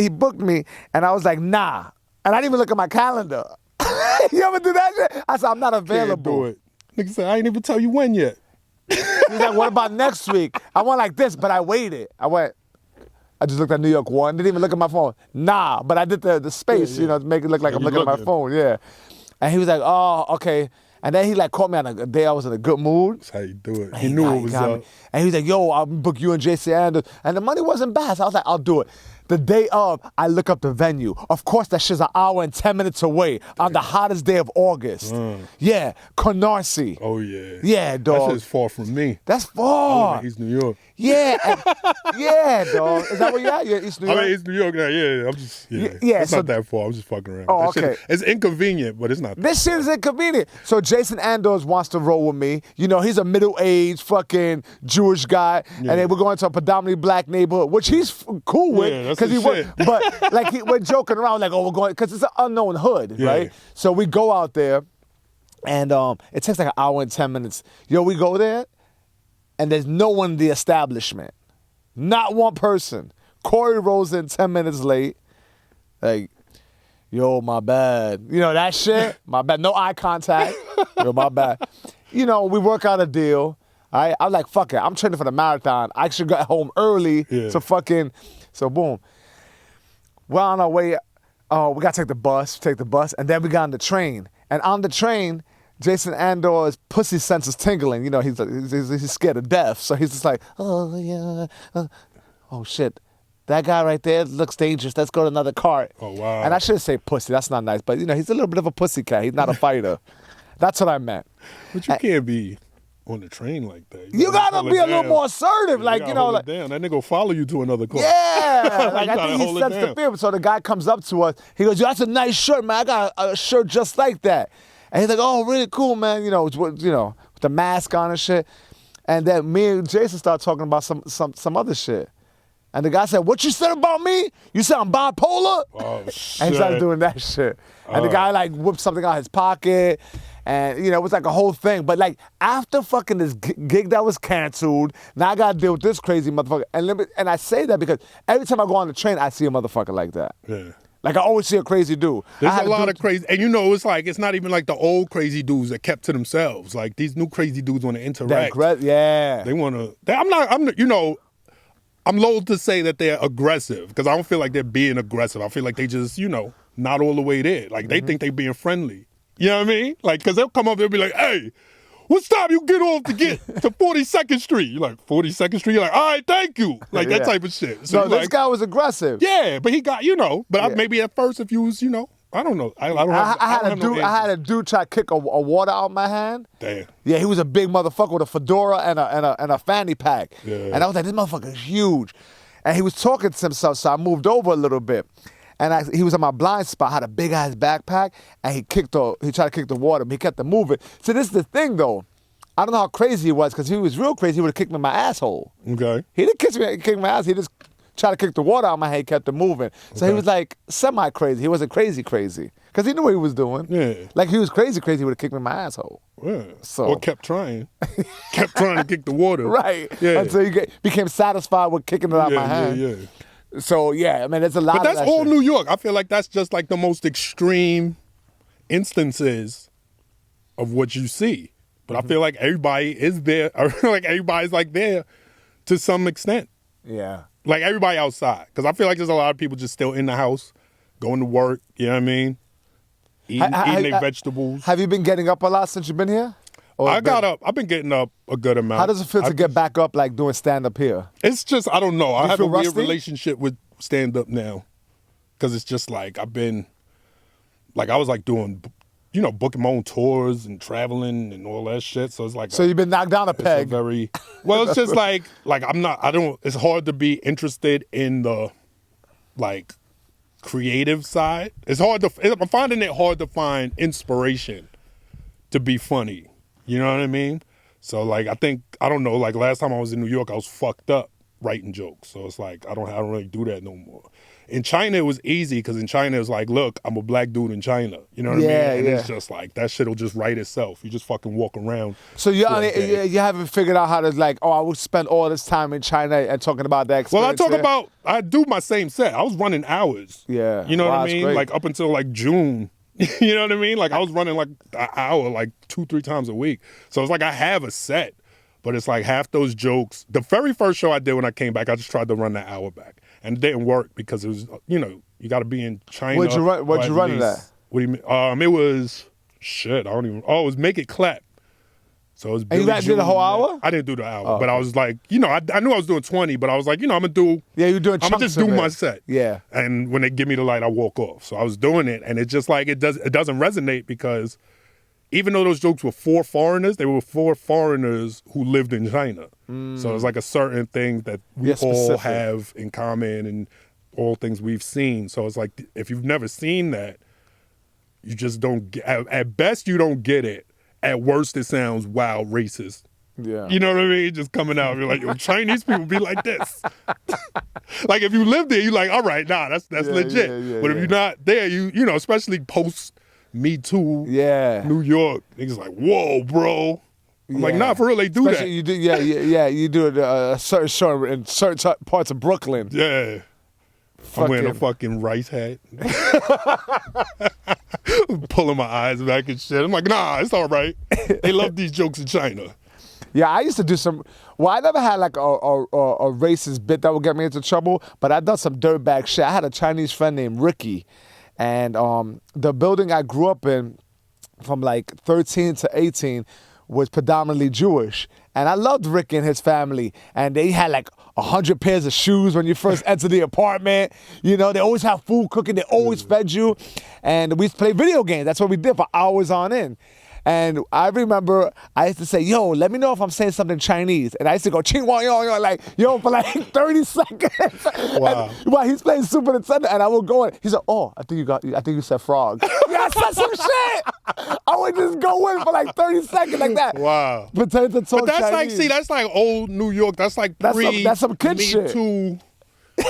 [SPEAKER 3] booked me and I was like, nah. And I didn't even look at my calendar. You ever do that shit? I said, I'm not
[SPEAKER 4] Can't
[SPEAKER 3] available.
[SPEAKER 4] do it. Nigga said, I ain't even tell you when yet.
[SPEAKER 3] He's like, what about next week? I went like this, but I waited. I just looked at New York 1, didn't even look at my phone. Nah, but I did the space, you know, to make it look like I'm
[SPEAKER 4] you
[SPEAKER 3] looking at my
[SPEAKER 4] looking.
[SPEAKER 3] phone, yeah. And he was like, oh, okay. And then he like caught me on a day I was in a good mood.
[SPEAKER 4] That's how you do it. He knew
[SPEAKER 3] got-
[SPEAKER 4] it was
[SPEAKER 3] got
[SPEAKER 4] up.
[SPEAKER 3] me. And he was like, yo, I'll book you and Jason Anders. And the money wasn't bad, so I was like, I'll do it. The day of, I look up the venue. Of course, that shit's an hour and 10 minutes away on the hottest day of August. Yeah, Canarsie.
[SPEAKER 4] Oh yeah.
[SPEAKER 3] Yeah,
[SPEAKER 4] That
[SPEAKER 3] dog.
[SPEAKER 4] shit's far from me.
[SPEAKER 3] That's
[SPEAKER 4] I
[SPEAKER 3] far.
[SPEAKER 4] live in East New York.
[SPEAKER 3] Yeah, yeah, dog. Is that where you at? You're East New York?
[SPEAKER 4] I'm in East New York now. Yeah, I'm just
[SPEAKER 3] yeah,
[SPEAKER 4] It's
[SPEAKER 3] so-
[SPEAKER 4] not that far. I'm just fucking around.
[SPEAKER 3] Oh,
[SPEAKER 4] That shit-
[SPEAKER 3] okay.
[SPEAKER 4] it's inconvenient, but it's not.
[SPEAKER 3] This shit is inconvenient. So Jason Anders wants to roll with me. You know, he's a middle-aged fucking Jewish guy, and then we're going to a predominantly black neighborhood, which he's cool with
[SPEAKER 4] Yeah, that's
[SPEAKER 3] because
[SPEAKER 4] his
[SPEAKER 3] he work.
[SPEAKER 4] shit.
[SPEAKER 3] But like we're joking around, like, oh, we're going because it's an unknown hood,
[SPEAKER 4] Yeah.
[SPEAKER 3] right? So we go out there, and it takes like an hour and 10 minutes. Yo, we go there, and there's no one in the establishment, not one person. Corey rolls in 10 minutes late, like. Yo, my bad. You know, that shit, my bad. No eye contact. Yo, my bad. You know, we work out a deal. All right? I was like, fuck it. I'm training for the marathon. I should get home early.
[SPEAKER 4] Yeah.
[SPEAKER 3] So boom. We're on our way. We got to take the bus. And then we got on the train. And on the train, Jason Andor's pussy sense is tingling. You know, he's scared of death. So he's just like, oh, yeah. Oh, shit. That guy right there looks dangerous. Let's go to another cart.
[SPEAKER 4] Oh, wow.
[SPEAKER 3] And I shouldn't say pussy. That's not nice. But, you know, he's a little bit of a pussy cat. He's not a fighter. That's what I meant.
[SPEAKER 4] But you can't be on the train like that.
[SPEAKER 3] You gotta
[SPEAKER 4] hold
[SPEAKER 3] be
[SPEAKER 4] it
[SPEAKER 3] a little
[SPEAKER 4] down.
[SPEAKER 3] more assertive. Like,
[SPEAKER 4] gotta
[SPEAKER 3] you know,
[SPEAKER 4] hold
[SPEAKER 3] like,
[SPEAKER 4] it down. That nigga will follow you to another car.
[SPEAKER 3] yeah. Like,
[SPEAKER 4] You
[SPEAKER 3] I
[SPEAKER 4] gotta
[SPEAKER 3] think he
[SPEAKER 4] hold it
[SPEAKER 3] sets the
[SPEAKER 4] down.
[SPEAKER 3] fear. So the guy comes up to us. He goes, yo, that's a nice shirt, man. I got a shirt just like that. And he's like, oh, really cool, man. You know, with the mask on and shit. And then me and Jason start talking about some other shit. And the guy said, "What you said about me? You said I'm bipolar?"
[SPEAKER 4] Oh, shit.
[SPEAKER 3] And he started doing that shit. And the guy like whipped something out his pocket. And, you know, it was like a whole thing. But like after fucking this gig that was canceled, now I got to deal with this crazy motherfucker. And I say that because every time I go on the train, I see a motherfucker like that.
[SPEAKER 4] Yeah.
[SPEAKER 3] Like I always see a crazy dude.
[SPEAKER 4] There's a lot of crazy, and you know, it's not even like the old crazy dudes that kept to themselves. Like these new crazy dudes want to interact.
[SPEAKER 3] Yeah.
[SPEAKER 4] They want to. You know, I'm loath to say that they're aggressive because I don't feel like they're being aggressive. I feel like they just, you know, not all the way there. Like they think they being friendly. You know what I mean? Like, because they'll come up, they'll be like, "Hey, what time you get off to get to 42nd Street?" You're like, 42nd Street? You're like, "All right, thank you." Like that type of shit.
[SPEAKER 3] So this guy was aggressive.
[SPEAKER 4] Yeah, but he got, you know, but maybe at first if you was, you know, I don't know. I
[SPEAKER 3] had a dude try to kick a water out my hand.
[SPEAKER 4] Damn.
[SPEAKER 3] Yeah, he was a big motherfucker with a fedora and a fanny pack.
[SPEAKER 4] Yeah.
[SPEAKER 3] And I was like, this motherfucker is huge. And he was talking to himself, so I moved over a little bit. And he was in my blind spot, had a big ass backpack, and he tried to kick the water, but he kept it moving. So this is the thing though. I don't know how crazy he was, because if he was real crazy, he would have kicked me in my asshole.
[SPEAKER 4] Okay.
[SPEAKER 3] He didn't kick my ass, he just tried to kick the water out of my head, kept it moving. So he was like semi-crazy. He wasn't crazy, because he knew what he was doing.
[SPEAKER 4] Yeah.
[SPEAKER 3] Like if he was crazy, he would have kicked me in my asshole.
[SPEAKER 4] Yeah.
[SPEAKER 3] So.
[SPEAKER 4] Or kept trying. Kept trying to kick the water.
[SPEAKER 3] Right.
[SPEAKER 4] Yeah.
[SPEAKER 3] Until he became satisfied with kicking it out of my hand.
[SPEAKER 4] Yeah.
[SPEAKER 3] So yeah, I mean, there's a lot.
[SPEAKER 4] But that's
[SPEAKER 3] of that
[SPEAKER 4] all
[SPEAKER 3] shit.
[SPEAKER 4] New York. I feel like that's just like the most extreme instances of what you see. But I feel like everybody is there. I feel like everybody's like there to some extent.
[SPEAKER 3] Yeah.
[SPEAKER 4] Like everybody outside. Because I feel like there's a lot of people just still in the house, going to work, you know what I mean? Eating their vegetables.
[SPEAKER 3] Have you been getting up a lot since you've been here?
[SPEAKER 4] I've been getting up a good amount.
[SPEAKER 3] How does it feel to get back up like doing stand-up here?
[SPEAKER 4] It's just, I don't know. I have a weird
[SPEAKER 3] rusty?
[SPEAKER 4] relationship with stand-up now. Because it's just like, I was like doing, you know, booking my own tours and traveling and all that shit. So it's like.
[SPEAKER 3] So you've been knocked down a peg.
[SPEAKER 4] It's just like it's hard to be interested in the, like, creative side. I'm finding it hard to find inspiration to be funny. You know what I mean? So like, I don't know, like last time I was in New York, I was fucked up writing jokes. So it's like, I don't really do that no more. In China, it was easy because in China, it's like, look, I'm a black dude in China. You know what I mean? And it's just like, that shit'll just write itself. You just fucking walk around.
[SPEAKER 3] So you haven't figured out how to like, I would spend all this time in China and talking about that experience.
[SPEAKER 4] Well, I do my same set. I was running hours.
[SPEAKER 3] Yeah.
[SPEAKER 4] You know what I
[SPEAKER 3] that's
[SPEAKER 4] mean?
[SPEAKER 3] great.
[SPEAKER 4] Like up until like June. You know what I mean? Like I was running like an hour, like 2-3 times a week. So it's like I have a set, but it's like half those jokes. The very first show I did when I came back, I just tried to run that hour back. And it didn't work because it was, you know, you got to be in China.
[SPEAKER 3] What'd you run it at?
[SPEAKER 4] What do you mean? It was, shit, it was Make It Clap. So it was
[SPEAKER 3] And you guys did the whole hour?
[SPEAKER 4] I didn't do the hour, but I was like, you know, I knew I was doing 20, but I was like, you know, I'm going to do.
[SPEAKER 3] Yeah, you're doing
[SPEAKER 4] I'm going to just do my set.
[SPEAKER 3] Yeah.
[SPEAKER 4] And when they give me the light, I walk off. So I was doing it, and it just like, it doesn't resonate because even though those jokes were for foreigners, they were for foreigners who lived in China. So it's like a certain thing that we all have in common and all things we've seen. So it's like, if you've never seen that, you just don't get, at best you don't get it. At worst, it sounds wild racist.
[SPEAKER 3] Yeah.
[SPEAKER 4] You know what I mean? Just coming out, you're like, yo, Chinese people be like this. Like if you live there, you're like, all right, nah, that's legit. But if you're not there, you know, especially post Me Too, New York, niggas like, whoa, bro. I'm like, nah, for real, they do
[SPEAKER 3] especially
[SPEAKER 4] that.
[SPEAKER 3] You do it a certain show in certain parts of Brooklyn.
[SPEAKER 4] Yeah. I'm wearing a fucking rice hat. Pulling my eyes back and shit. I'm like, nah, it's all right. They love these jokes in China.
[SPEAKER 3] Yeah, I used to do some. Well, I never had like a racist bit that would get me into trouble, but I done some dirtbag shit. I had a Chinese friend named Ricky, and the building I grew up in, from like 13 to 18, was predominantly Jewish. And I loved Rick and his family. And they had like 100 pairs of shoes when you first enter the apartment. You know, they always have food cooking. They always fed you. And we used to play video games. That's what we did for hours on end. And I remember I used to say, yo, let me know if I'm saying something Chinese. And I used to go, ching wang yo, yo, like, yo, for like 30 seconds.
[SPEAKER 4] Wow.
[SPEAKER 3] And while he's playing Super Nintendo, and I would go in. He said, oh, I think you said frog. Yeah, I said some shit. I would just go in for like 30 seconds like that.
[SPEAKER 4] Wow.
[SPEAKER 3] Pretend to talk
[SPEAKER 4] But that's
[SPEAKER 3] Chinese.
[SPEAKER 4] like, see, that's like old New York. That's like
[SPEAKER 3] That's some kid
[SPEAKER 4] Me
[SPEAKER 3] shit.
[SPEAKER 4] Too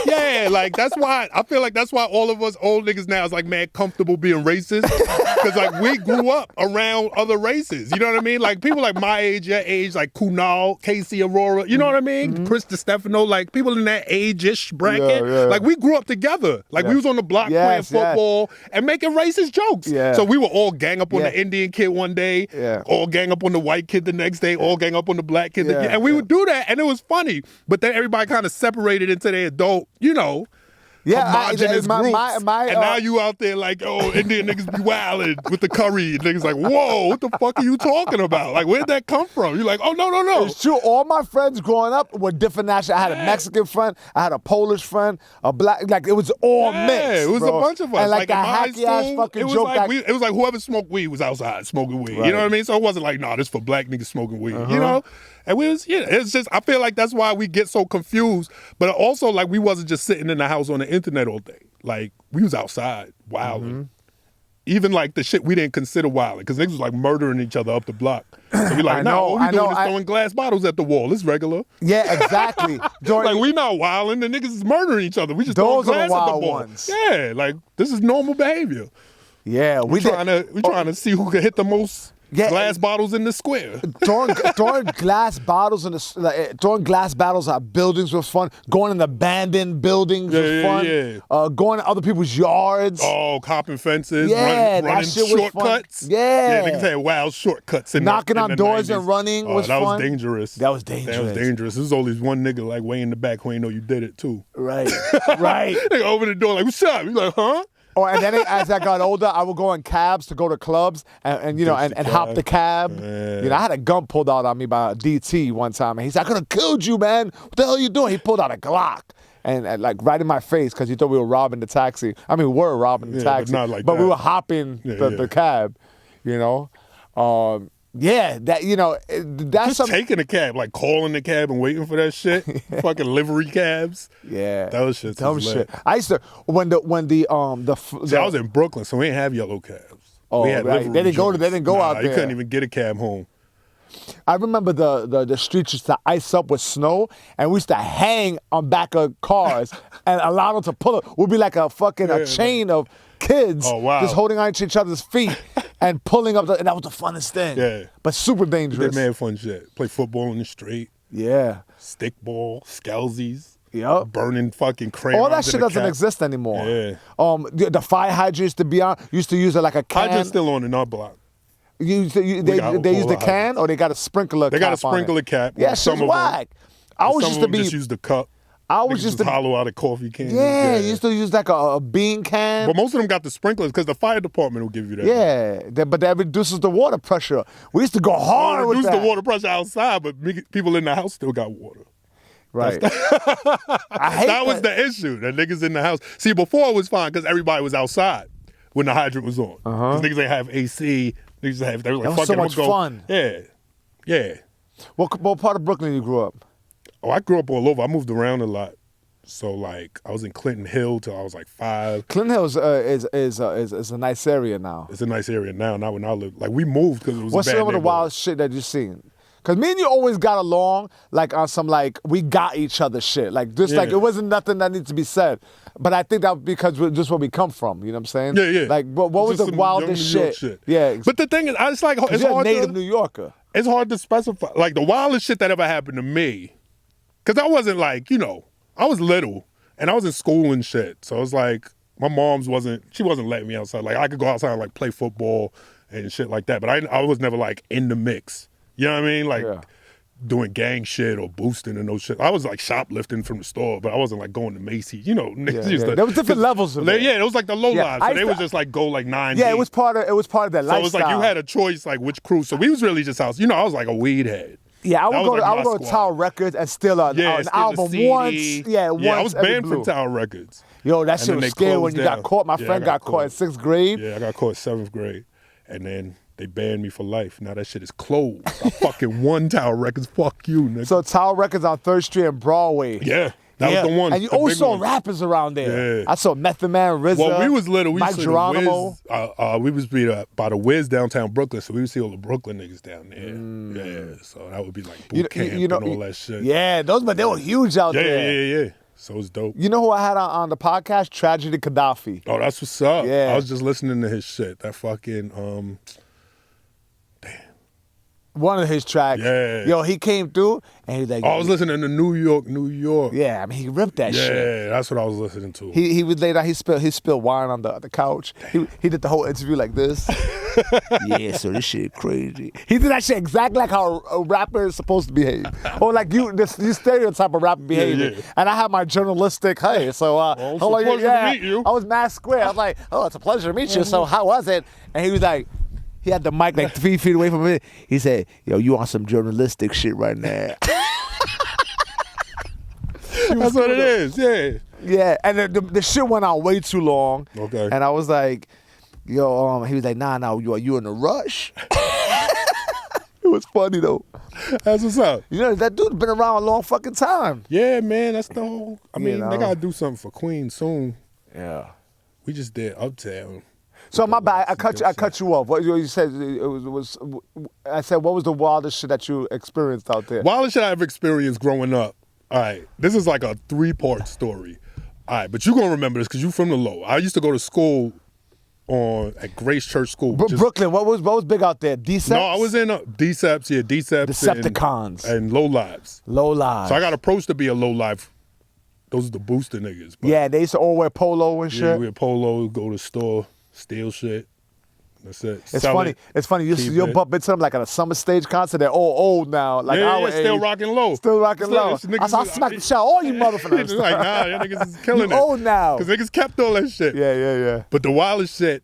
[SPEAKER 4] Yeah, like that's why I feel like that's why all of us old niggas now is like mad comfortable being racist because like we grew up around other races. You know what I mean? Like people like my age, your age, like Kunal, Casey Aurora. You know what I mean? Chris DiStefano, like people in that age-ish bracket. Like we grew up together. Like we was on the block playing football and making racist jokes. So we would all gang up on the Indian kid one day, all gang up on the white kid the next day, all gang up on the black kid. And we would do that, and it was funny. But then everybody kind of separated into their adult, homogenous groups. And now you out there like, oh, Indian niggas be wildin' with the curry. Niggas like, whoa, what the fuck are you talking about? Like, where'd that come from? You're like, oh, no.
[SPEAKER 3] It's true. All my friends growing up were different national. I had a Mexican friend. I had a Polish friend. A black. Like, it was all mixed.
[SPEAKER 4] It was a bunch of us.
[SPEAKER 3] And like
[SPEAKER 4] in
[SPEAKER 3] a
[SPEAKER 4] my
[SPEAKER 3] hacky-ass
[SPEAKER 4] school,
[SPEAKER 3] fucking
[SPEAKER 4] it was
[SPEAKER 3] joke.
[SPEAKER 4] like it was like whoever smoked weed was outside smoking weed.
[SPEAKER 3] Right.
[SPEAKER 4] You know what I mean? So it wasn't like, nah, this for black niggas smoking weed. You know? And we was, it's just, I feel like that's why we get so confused. But also, like, we wasn't just sitting in the house on the internet all day. Like, we was outside wilding. Even, like, the shit we didn't consider wilding. Because niggas was, like, murdering each other up the block. So we like, all we doing is throwing glass bottles at the wall. It's regular.
[SPEAKER 3] Yeah, exactly.
[SPEAKER 4] Like, we not wilding. The niggas is murdering each other. We just throwing glass at the wall. Ones. Yeah, like, this is normal behavior.
[SPEAKER 3] Yeah.
[SPEAKER 4] We trying to see who can hit the most glass bottles in the square.
[SPEAKER 3] Throwing glass bottles throwing glass bottles at buildings was fun. Going in abandoned buildings was fun. Going to other people's yards.
[SPEAKER 4] Oh, hopping fences.
[SPEAKER 3] Yeah,
[SPEAKER 4] running
[SPEAKER 3] that shit
[SPEAKER 4] shortcuts.
[SPEAKER 3] Was fun. Yeah,
[SPEAKER 4] niggas had wild shortcuts.
[SPEAKER 3] Knocking on doors
[SPEAKER 4] 90s.
[SPEAKER 3] and running was fun.
[SPEAKER 4] That was dangerous.
[SPEAKER 3] That was dangerous.
[SPEAKER 4] There was always one nigga like way in the back who ain't know you did it too.
[SPEAKER 3] Right, right.
[SPEAKER 4] They open the door like, what's up? You like, huh?
[SPEAKER 3] And then as I got older, I would go in cabs to go to clubs and hop the cab.
[SPEAKER 4] Man.
[SPEAKER 3] I had a gun pulled out on me by a DT one time, and he said, "I could have killed you, man. What the hell are you doing?" He pulled out a Glock and like right in my face because he thought we were robbing the taxi. I mean, we were robbing the taxi,
[SPEAKER 4] but not like
[SPEAKER 3] but
[SPEAKER 4] that.
[SPEAKER 3] we were hopping the cab. That's
[SPEAKER 4] just taking a cab, like calling the cab and waiting for that shit. Fucking livery cabs.
[SPEAKER 3] Yeah,
[SPEAKER 4] those shit.
[SPEAKER 3] Dumb shit. I used to when
[SPEAKER 4] I was in Brooklyn, so we didn't have yellow cabs.
[SPEAKER 3] Oh,
[SPEAKER 4] we had
[SPEAKER 3] right. They didn't go out there.
[SPEAKER 4] You couldn't even get a cab home.
[SPEAKER 3] I remember the streets used to ice up with snow, and we used to hang on back of cars and allow them to pull it. We'd be like a chain of kids just holding on to each other's feet and pulling up, and that was the funnest thing. Yeah. But super dangerous.
[SPEAKER 4] That mad fun shit. Play football in the street.
[SPEAKER 3] Yeah.
[SPEAKER 4] Stickball, skelsies.
[SPEAKER 3] Yep.
[SPEAKER 4] Burning fucking crayons.
[SPEAKER 3] All that shit doesn't exist anymore.
[SPEAKER 4] Yeah.
[SPEAKER 3] The fire hydrant used to be on. Used to use it like a can.
[SPEAKER 4] Hydrant's still on in our block.
[SPEAKER 3] They use the can, or they got a sprinkler cap.
[SPEAKER 4] They got a sprinkler cap.
[SPEAKER 3] Yeah, shit's whack. I always used to
[SPEAKER 4] just use the cup.
[SPEAKER 3] I was just
[SPEAKER 4] hollow out a coffee can.
[SPEAKER 3] Yeah, you used to use like a bean can.
[SPEAKER 4] But most of them got the sprinklers because the fire department will give you that.
[SPEAKER 3] Yeah, but that reduces the water pressure. We used to go hard with that.
[SPEAKER 4] Reduce the water pressure outside, but people in the house still got water.
[SPEAKER 3] Right. That
[SPEAKER 4] was the issue. That niggas in the house. See, before it was fine because everybody was outside when the hydrant was on. Because niggas ain't have AC. Niggas have. They were like,
[SPEAKER 3] that was so much fun.
[SPEAKER 4] Yeah.
[SPEAKER 3] What part of Brooklyn you grew up?
[SPEAKER 4] Oh, I grew up all over. I moved around a lot. So like, I was in Clinton Hill till I was like 5.
[SPEAKER 3] Clinton Hill is a nice area now.
[SPEAKER 4] It's a nice area now. Not when I lived. Like we moved because it was.
[SPEAKER 3] What's
[SPEAKER 4] a bad
[SPEAKER 3] some of the wild shit that you've seen? Because me and you always got along, like on some like we got each other shit. Like just like it wasn't nothing that needs to be said. But I think that because we're just where we come from. You know what I'm saying?
[SPEAKER 4] Yeah.
[SPEAKER 3] Like what was the wildest shit? Yeah.
[SPEAKER 4] But the thing is, it's like it's
[SPEAKER 3] you're
[SPEAKER 4] hard
[SPEAKER 3] a native New Yorker.
[SPEAKER 4] It's hard to specify. Like the wildest shit that ever happened to me. Because I wasn't like, I was little and I was in school and shit. So it's like, my mom's wasn't letting me outside. Like I could go outside and like play football and shit like that. But I was never like in the mix. You know what I mean? Like doing gang shit or boosting and no shit. I was like shoplifting from the store, but I wasn't like going to Macy's. Niggas used to,
[SPEAKER 3] there was different levels of it.
[SPEAKER 4] Yeah, it was like the low lives. So they would just like go like 9
[SPEAKER 3] Yeah, it was part of that lifestyle.
[SPEAKER 4] So it was like you had a choice like which crew. So we was really just out. I was like a weed head.
[SPEAKER 3] Yeah, I would go to Tower Records and steal an album once. Yeah, once.
[SPEAKER 4] I was banned from Tower Records.
[SPEAKER 3] Yo, that shit was scary when you got caught. My friend got caught in 6th grade.
[SPEAKER 4] Yeah, I got caught in 7th grade. And then they banned me for life. Now that shit is closed. I fucking won Tower Records. Fuck you, nigga.
[SPEAKER 3] So Tower Records on 3rd Street and Broadway.
[SPEAKER 4] Yeah. That was the one.
[SPEAKER 3] And you always saw rappers around there. Yeah. I saw Method Man, RZA.
[SPEAKER 4] Well, we was little. We
[SPEAKER 3] Mike Geronimo.
[SPEAKER 4] We was by the Wiz downtown Brooklyn, so we would see all the Brooklyn niggas down there. Yeah, so that would be like boot camp and all that shit.
[SPEAKER 3] Yeah, but they were huge out there.
[SPEAKER 4] Yeah. So it's dope.
[SPEAKER 3] You know who I had on the podcast? Tragedy Gaddafi.
[SPEAKER 4] Oh, that's what's up.
[SPEAKER 3] Yeah.
[SPEAKER 4] I was just listening to his shit. That fucking
[SPEAKER 3] One of his tracks.
[SPEAKER 4] Yeah.
[SPEAKER 3] Yo, he came through and he was like,
[SPEAKER 4] I was listening to New York.
[SPEAKER 3] yeah, I mean, he ripped that shit.
[SPEAKER 4] Yeah, that's what I was listening to.
[SPEAKER 3] He was laid out. He spilled wine on the couch. He did the whole interview like this. Yeah, so this shit crazy. He did that shit exactly like how a rapper is supposed to behave, or like you stereotype of rapper behavior.
[SPEAKER 4] Yeah.
[SPEAKER 3] And I had my journalistic, hey, so
[SPEAKER 4] it's a pleasure to meet you.
[SPEAKER 3] I was mad square. I was like, oh, it's a pleasure to meet you. So how was it? And he was like. He had the mic like 3 feet away from me. He said, yo, you on some journalistic shit right now.
[SPEAKER 4] That's what it is, yeah.
[SPEAKER 3] Yeah, and the shit went on way too long.
[SPEAKER 4] Okay.
[SPEAKER 3] And I was like, yo, he was like, nah, you in a rush? It was funny though.
[SPEAKER 4] That's what's up.
[SPEAKER 3] You know, that dude's been around a long fucking time.
[SPEAKER 4] Yeah, man, that's the whole, I mean,
[SPEAKER 3] know.
[SPEAKER 4] they gotta do something for Queens soon.
[SPEAKER 3] Yeah.
[SPEAKER 4] We just did Uptown.
[SPEAKER 3] So my bad, I cut you off. What you said I said, what was the wildest shit that you experienced out there?
[SPEAKER 4] Wildest shit I ever experienced growing up. All right, this is like a 3-part story. All right, but you're gonna remember this because you're from the Low. I used to go to school at Grace Church School.
[SPEAKER 3] Brooklyn, what was big out there? Deceps?
[SPEAKER 4] No, I was in Deceps, yeah, Deceps.
[SPEAKER 3] Decepticons.
[SPEAKER 4] And Low Lives.
[SPEAKER 3] Low Lives.
[SPEAKER 4] So I got approached to be a Low Life. Those are the booster niggas. But
[SPEAKER 3] yeah, they used to all wear polo and shit.
[SPEAKER 4] Yeah, we wear polo, go to the store, steal shit. That's it.
[SPEAKER 3] It's
[SPEAKER 4] Sell
[SPEAKER 3] funny.
[SPEAKER 4] it,
[SPEAKER 3] It's funny. You'll
[SPEAKER 4] it.
[SPEAKER 3] bump into them like at a summer stage concert. They're all old now. Like our
[SPEAKER 4] still
[SPEAKER 3] age.
[SPEAKER 4] rocking low.
[SPEAKER 3] Still rocking low.
[SPEAKER 4] Niggas
[SPEAKER 3] I'll smack the shit out of all you motherfuckers.
[SPEAKER 4] It's like, nah, y'all niggas is killing
[SPEAKER 3] You
[SPEAKER 4] it.
[SPEAKER 3] old now.
[SPEAKER 4] Because niggas kept all that shit.
[SPEAKER 3] Yeah.
[SPEAKER 4] But the wildest shit,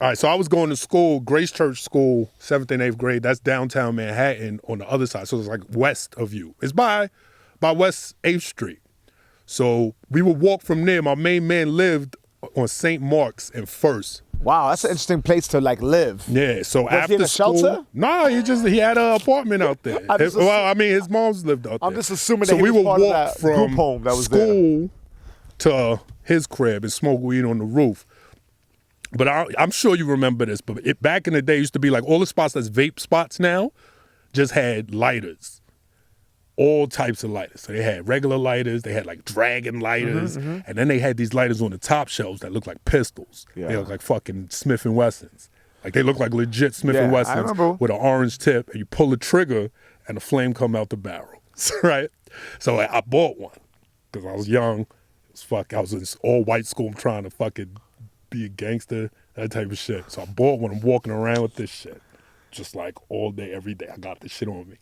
[SPEAKER 4] all right, so I was going to school, Grace Church School, 7th and 8th grade. That's downtown Manhattan on the other side. So it's like west of you. It's by West 8th Street. So we would walk from there. My main man lived on St. Mark's and First.
[SPEAKER 3] Wow, that's an interesting place to like live.
[SPEAKER 4] Yeah, so
[SPEAKER 3] Was
[SPEAKER 4] after
[SPEAKER 3] he in a
[SPEAKER 4] school,
[SPEAKER 3] shelter?
[SPEAKER 4] No, he had an apartment out there. His mom's lived out there.
[SPEAKER 3] I'm just assuming
[SPEAKER 4] so
[SPEAKER 3] that he
[SPEAKER 4] we
[SPEAKER 3] was
[SPEAKER 4] would
[SPEAKER 3] part of
[SPEAKER 4] walk
[SPEAKER 3] that
[SPEAKER 4] from
[SPEAKER 3] group home that was
[SPEAKER 4] school to his crib and smoke weed on the roof. But I'm sure you remember this, but back in the day, it used to be like all the spots that's vape spots now just had lighters. All types of lighters. So they had regular lighters, they had like dragon lighters, and then they had these lighters on the top shelves that looked like pistols.
[SPEAKER 3] Yeah.
[SPEAKER 4] They looked like fucking Smith & Wessons. Like they look like legit Smith
[SPEAKER 3] Yeah,
[SPEAKER 4] &
[SPEAKER 3] I
[SPEAKER 4] Wessons
[SPEAKER 3] remember.
[SPEAKER 4] with an orange tip, and you pull the trigger and the flame come out the barrel, right? So I bought one because I was young. I was in this all-white school. I'm trying to fucking be a gangster, that type of shit. So I bought one. I'm walking around with this shit. Just like all day, every day, I got this shit on me.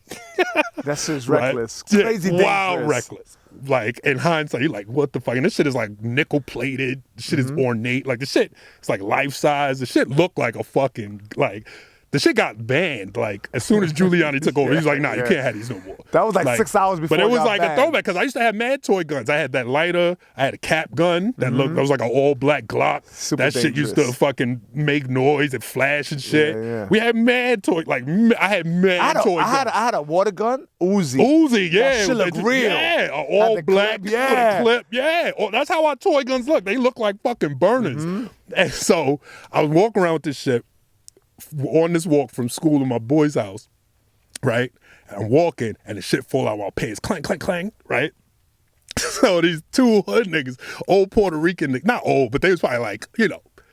[SPEAKER 3] That's just
[SPEAKER 4] Right?
[SPEAKER 3] reckless.
[SPEAKER 4] Yeah,
[SPEAKER 3] Crazy
[SPEAKER 4] wild
[SPEAKER 3] dangerous.
[SPEAKER 4] reckless. Like in hindsight, you're like, what the fuck? And this shit is like nickel plated. This shit is ornate. Like the shit, it's like life size. The shit looked like a fucking like. The shit got banned like as soon as Giuliani took over. He was like, nah, you can't have these no more.
[SPEAKER 3] That was like 6 hours before
[SPEAKER 4] But it was
[SPEAKER 3] got
[SPEAKER 4] like
[SPEAKER 3] banned.
[SPEAKER 4] a throwback because I used to have mad toy guns. I had that lighter. I had a cap gun that looked. That was like an all black Glock.
[SPEAKER 3] Super
[SPEAKER 4] that shit used to
[SPEAKER 3] dangerous.
[SPEAKER 4] fucking make noise and flash and shit.
[SPEAKER 3] Yeah.
[SPEAKER 4] We had mad toy. Like I had mad toy guns.
[SPEAKER 3] I had a water gun, Uzi.
[SPEAKER 4] Uzi, yeah.
[SPEAKER 3] That shit look real.
[SPEAKER 4] Yeah,
[SPEAKER 3] Had
[SPEAKER 4] all
[SPEAKER 3] the
[SPEAKER 4] black
[SPEAKER 3] clip, yeah.
[SPEAKER 4] with a clip. Yeah. Oh, that's how our toy guns look. They look like fucking burners. And so I was walking around with this shit on this walk from school to my boy's house, right? And I'm walking and the shit fall out of my pants. Clang, clang, clang, right? So these two hood niggas, old Puerto Rican niggas, not old, but they was probably like,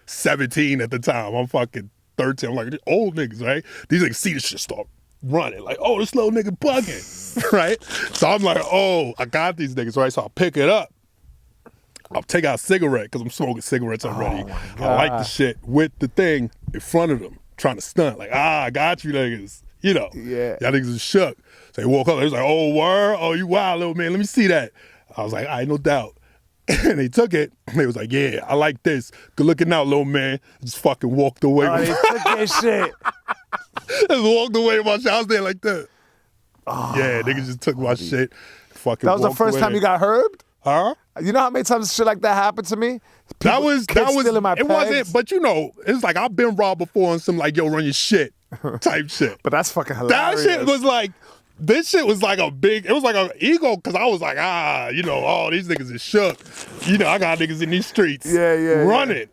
[SPEAKER 4] 17 at the time. I'm fucking 13. I'm like, these old niggas, right? These niggas see this shit start running. Like, oh, this little nigga bugging, right? So I'm like, oh, I got these niggas, right? So I pick it up. I'll take out a cigarette because I'm smoking cigarettes already. I light the shit with the thing in front of them, trying to stunt. Like, I got you niggas.
[SPEAKER 3] Yeah.
[SPEAKER 4] Y'all niggas is shook. So they woke up. They was like, oh, word? Oh, you wild, little man. Let me see that. I was like, all right, no doubt. And they took it. And they was like, yeah, I like this. Good looking out, little man. Just fucking walked away.
[SPEAKER 3] Oh, they took that shit.
[SPEAKER 4] Just walked away with my shit. I was there like that. Yeah, niggas just took my shit. Fucking
[SPEAKER 3] That was the
[SPEAKER 4] walked
[SPEAKER 3] first
[SPEAKER 4] away.
[SPEAKER 3] time you got herbed?
[SPEAKER 4] Huh?
[SPEAKER 3] You know how many times shit like that happened to me?
[SPEAKER 4] That was
[SPEAKER 3] stealing my
[SPEAKER 4] it
[SPEAKER 3] pegs.
[SPEAKER 4] wasn't, but it's like I've been robbed before on some like yo run your shit type shit.
[SPEAKER 3] But that's fucking
[SPEAKER 4] That
[SPEAKER 3] hilarious.
[SPEAKER 4] shit was like this shit was like it was like an ego because I was like oh these niggas is shook. I got niggas in these streets running.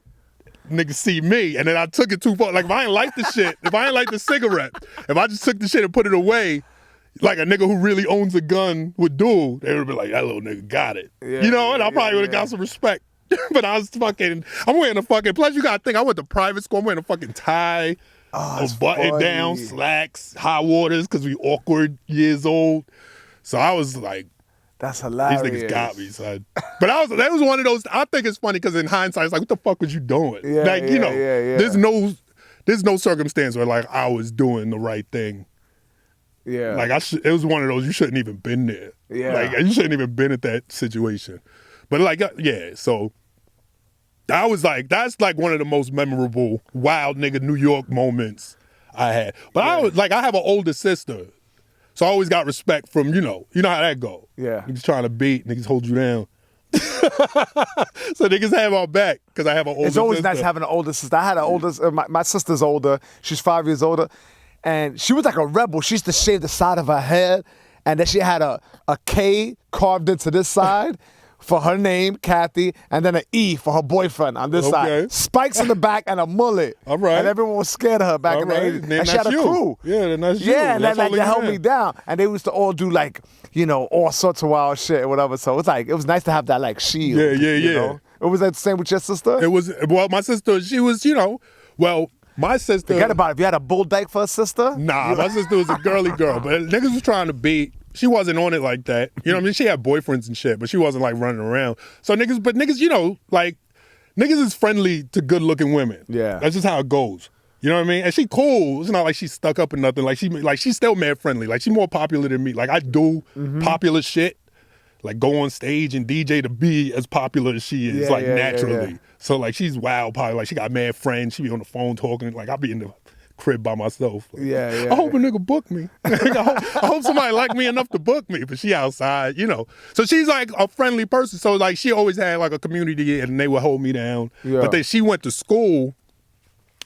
[SPEAKER 4] Niggas see me and then I took it too far. Like if I ain't like the shit, if I ain't like the cigarette, if I just took the shit and put it away, like a nigga who really owns a gun would do, they would be like, that little nigga got it.
[SPEAKER 3] Yeah,
[SPEAKER 4] you know, and I
[SPEAKER 3] yeah,
[SPEAKER 4] probably would have got some respect. But I'm wearing a fucking, plus you gotta think, I went to private school, I'm wearing a fucking tie, a button down, slacks, high waters, because we awkward years old. So I was like,
[SPEAKER 3] that's hilarious.
[SPEAKER 4] these niggas got me, son. But that was one of those, I think it's funny because in hindsight, it's like, what the fuck was you doing?
[SPEAKER 3] Yeah,
[SPEAKER 4] like, you know,
[SPEAKER 3] yeah.
[SPEAKER 4] there's no circumstance where like I was doing the right thing.
[SPEAKER 3] Yeah.
[SPEAKER 4] Like it was one of those, you shouldn't even been there.
[SPEAKER 3] Yeah.
[SPEAKER 4] Like you shouldn't even been at that situation. But like, yeah, so I was like, that's like one of the most memorable wild nigga New York moments I had. But I have an older sister. So I always got respect from, you know how that go.
[SPEAKER 3] Yeah.
[SPEAKER 4] Niggas trying to beat, niggas hold you down. So niggas have our back because I have an older sister.
[SPEAKER 3] It's always nice having an older sister. I had an older, my sister's older. She's 5 years older. And she was like a rebel. She used to shave the side of her head. And then she had a K carved into this side for her name, Kathy, and then an E for her boyfriend on this side. Spikes in the back and a mullet.
[SPEAKER 4] All right.
[SPEAKER 3] And everyone was scared of her back in the 80s. And she had a crew.
[SPEAKER 4] Yeah, then that's you.
[SPEAKER 3] Yeah, and
[SPEAKER 4] that's
[SPEAKER 3] then like, they held me down. And they used to all do like, you know, all sorts of wild shit or whatever. So it's like, it was nice to have that like shield.
[SPEAKER 4] Yeah.
[SPEAKER 3] You know? It was like the same with your sister?
[SPEAKER 4] It was, well, my sister, she was, my sister.
[SPEAKER 3] Forget about it. If you had a bull dyke for a sister?
[SPEAKER 4] Nah, my sister was a girly girl, but niggas was trying to beat. She wasn't on it like that. You know what I mean? She had boyfriends and shit, but she wasn't like running around. So niggas, you know, like, niggas is friendly to good looking women.
[SPEAKER 3] Yeah.
[SPEAKER 4] That's just how it goes. You know what I mean? And she cool. It's not like she's stuck up or nothing. Like she's still mad friendly. Like she more popular than me. Like I do popular shit. Like go on stage and DJ to be as popular as she is, naturally.
[SPEAKER 3] Yeah.
[SPEAKER 4] So like she's wild, probably like she got mad friends. She be on the phone talking. Like I'll be in the crib by myself. Like,
[SPEAKER 3] Yeah.
[SPEAKER 4] I hope a nigga book me. I hope somebody like me enough to book me. But she outside, you know. So she's like a friendly person. So like she always had like a community and they would hold me down.
[SPEAKER 3] Yeah.
[SPEAKER 4] But then she went to school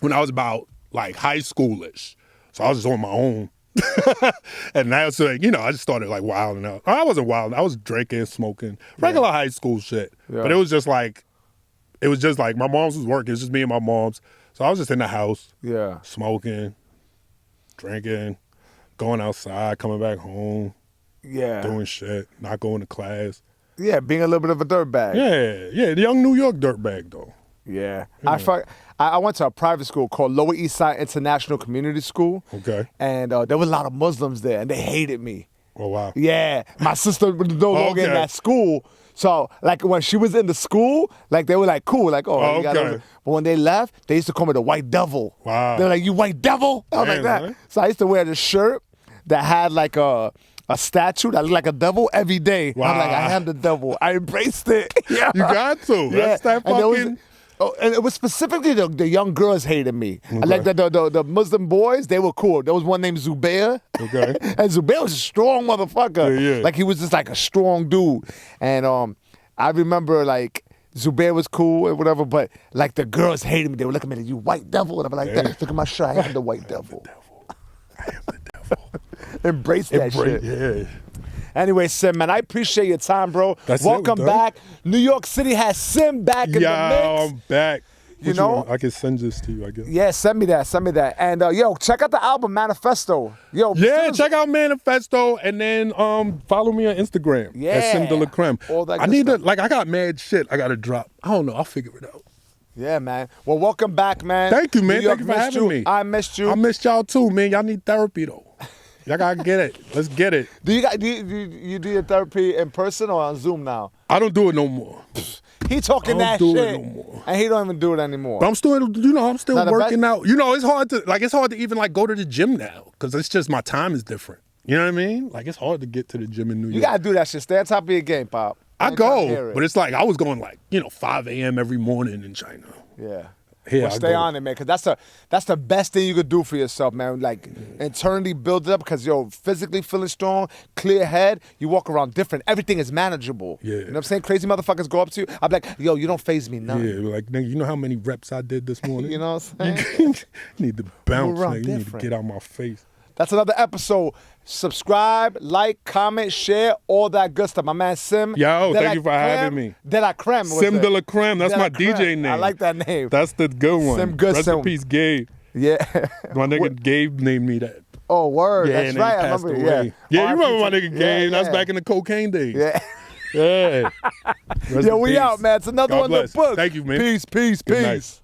[SPEAKER 4] when I was about like high schoolish. So I was just on my own. And now, so like, you know, I just started like wilding out. I wasn't wilding. I was drinking, smoking, regular high school shit. Yeah. But it was just like my mom's was working. It was just me and my mom's. So I was just in the house, smoking, drinking, going outside, coming back home, doing shit, not going to class.
[SPEAKER 3] Yeah, being a little bit of a dirtbag.
[SPEAKER 4] Yeah, the young New York dirtbag though.
[SPEAKER 3] Yeah. I went to a private school called Lower East Side International Community School.
[SPEAKER 4] Okay.
[SPEAKER 3] And there were a lot of Muslims there, and they hated me.
[SPEAKER 4] Oh, wow.
[SPEAKER 3] Yeah. My sister was no longer in that school. So, like, when she was in the school, like, they were, like, cool. Like, you got to... But when they left, they used to call me the white devil.
[SPEAKER 4] Wow.
[SPEAKER 3] They're like, you white devil? I was like that. Man. So I used to wear this shirt that had, like, a statue that looked like a devil every day. Wow. I'm like, I am the devil. I embraced it. Yeah.
[SPEAKER 4] You got to. That's that fucking...
[SPEAKER 3] And it was specifically the young girls hated me. Okay. Like the Muslim boys, they were cool. There was one named Zubair.
[SPEAKER 4] Okay.
[SPEAKER 3] And Zubair was a strong motherfucker.
[SPEAKER 4] Yeah.
[SPEAKER 3] Like he was just like a strong dude. And I remember like Zubair was cool and whatever, but like the girls hated me. They were looking at me like, you white devil. And I'm like, look at my shirt. I am the white devil.
[SPEAKER 4] I am the devil.
[SPEAKER 3] Embrace that shit.
[SPEAKER 4] Yeah.
[SPEAKER 3] Anyway, Sim, man, I appreciate your time, bro. Welcome back. New York City has Sim back in the mix.
[SPEAKER 4] I'm back.
[SPEAKER 3] You know?
[SPEAKER 4] I can send this to you, I guess.
[SPEAKER 3] Yeah, send me that. And, yo, check out the album, Manifesto. Yo,
[SPEAKER 4] check out Manifesto, and then follow me on Instagram at Sim de la Creme.
[SPEAKER 3] All that
[SPEAKER 4] I got mad shit I got to drop. I don't know. I'll figure it out.
[SPEAKER 3] Yeah, man. Well, welcome back, man.
[SPEAKER 4] Thank you, man. Thank you for having me.
[SPEAKER 3] I missed you.
[SPEAKER 4] I missed y'all, too, man. Y'all need therapy, though. Y'all gotta get it. Let's get it.
[SPEAKER 3] Do you do your therapy in person or on Zoom now?
[SPEAKER 4] I don't do it no more.
[SPEAKER 3] He talking that shit, it no more. And he don't even do it anymore.
[SPEAKER 4] But I'm still working out. You know, it's hard to even like go to the gym now because it's just my time is different. You know what I mean? Like it's hard to get to the gym in New York.
[SPEAKER 3] You gotta do that shit. Stay on top of your game, Pop.
[SPEAKER 4] I go, but it's like I was going like 5 a.m. every morning in China.
[SPEAKER 3] Yeah.
[SPEAKER 4] Yeah,
[SPEAKER 3] stay on it, man, because that's the best thing you could do for yourself, man. Like, internally build it up because, physically feeling strong, clear head, you walk around different. Everything is manageable.
[SPEAKER 4] Yeah.
[SPEAKER 3] You know what I'm saying? Crazy motherfuckers go up to you. I'm like, yo, you don't faze me none.
[SPEAKER 4] Yeah, like, nigga, you know how many reps I did this morning?
[SPEAKER 3] You know what I'm saying?
[SPEAKER 4] You need to bounce, nigga. You need to get out my face.
[SPEAKER 3] That's another episode. Subscribe, like, comment, share, all that good stuff. My man Sim.
[SPEAKER 4] Yo, thank you for having me.
[SPEAKER 3] De la Creme.
[SPEAKER 4] Sim de la Creme. That's my DJ name.
[SPEAKER 3] I like that name.
[SPEAKER 4] That's the good one.
[SPEAKER 3] Sim Goodson.
[SPEAKER 4] Rest in peace, Gabe.
[SPEAKER 3] Yeah.
[SPEAKER 4] My nigga Gabe named me that.
[SPEAKER 3] Oh, word.
[SPEAKER 4] Yeah,
[SPEAKER 3] That's
[SPEAKER 4] and then
[SPEAKER 3] right.
[SPEAKER 4] he
[SPEAKER 3] I
[SPEAKER 4] passed
[SPEAKER 3] remember.
[SPEAKER 4] away. Yeah, you remember my nigga
[SPEAKER 3] Yeah,
[SPEAKER 4] Game? That's
[SPEAKER 3] yeah.
[SPEAKER 4] back in the cocaine days.
[SPEAKER 3] Yeah.
[SPEAKER 4] Yeah. Rest
[SPEAKER 3] Yo,
[SPEAKER 4] in
[SPEAKER 3] we
[SPEAKER 4] peace.
[SPEAKER 3] out, man. It's another
[SPEAKER 4] God
[SPEAKER 3] one in the
[SPEAKER 4] bless.
[SPEAKER 3] book.
[SPEAKER 4] Thank you, man.
[SPEAKER 3] Peace, peace,
[SPEAKER 4] Good night.
[SPEAKER 3] peace.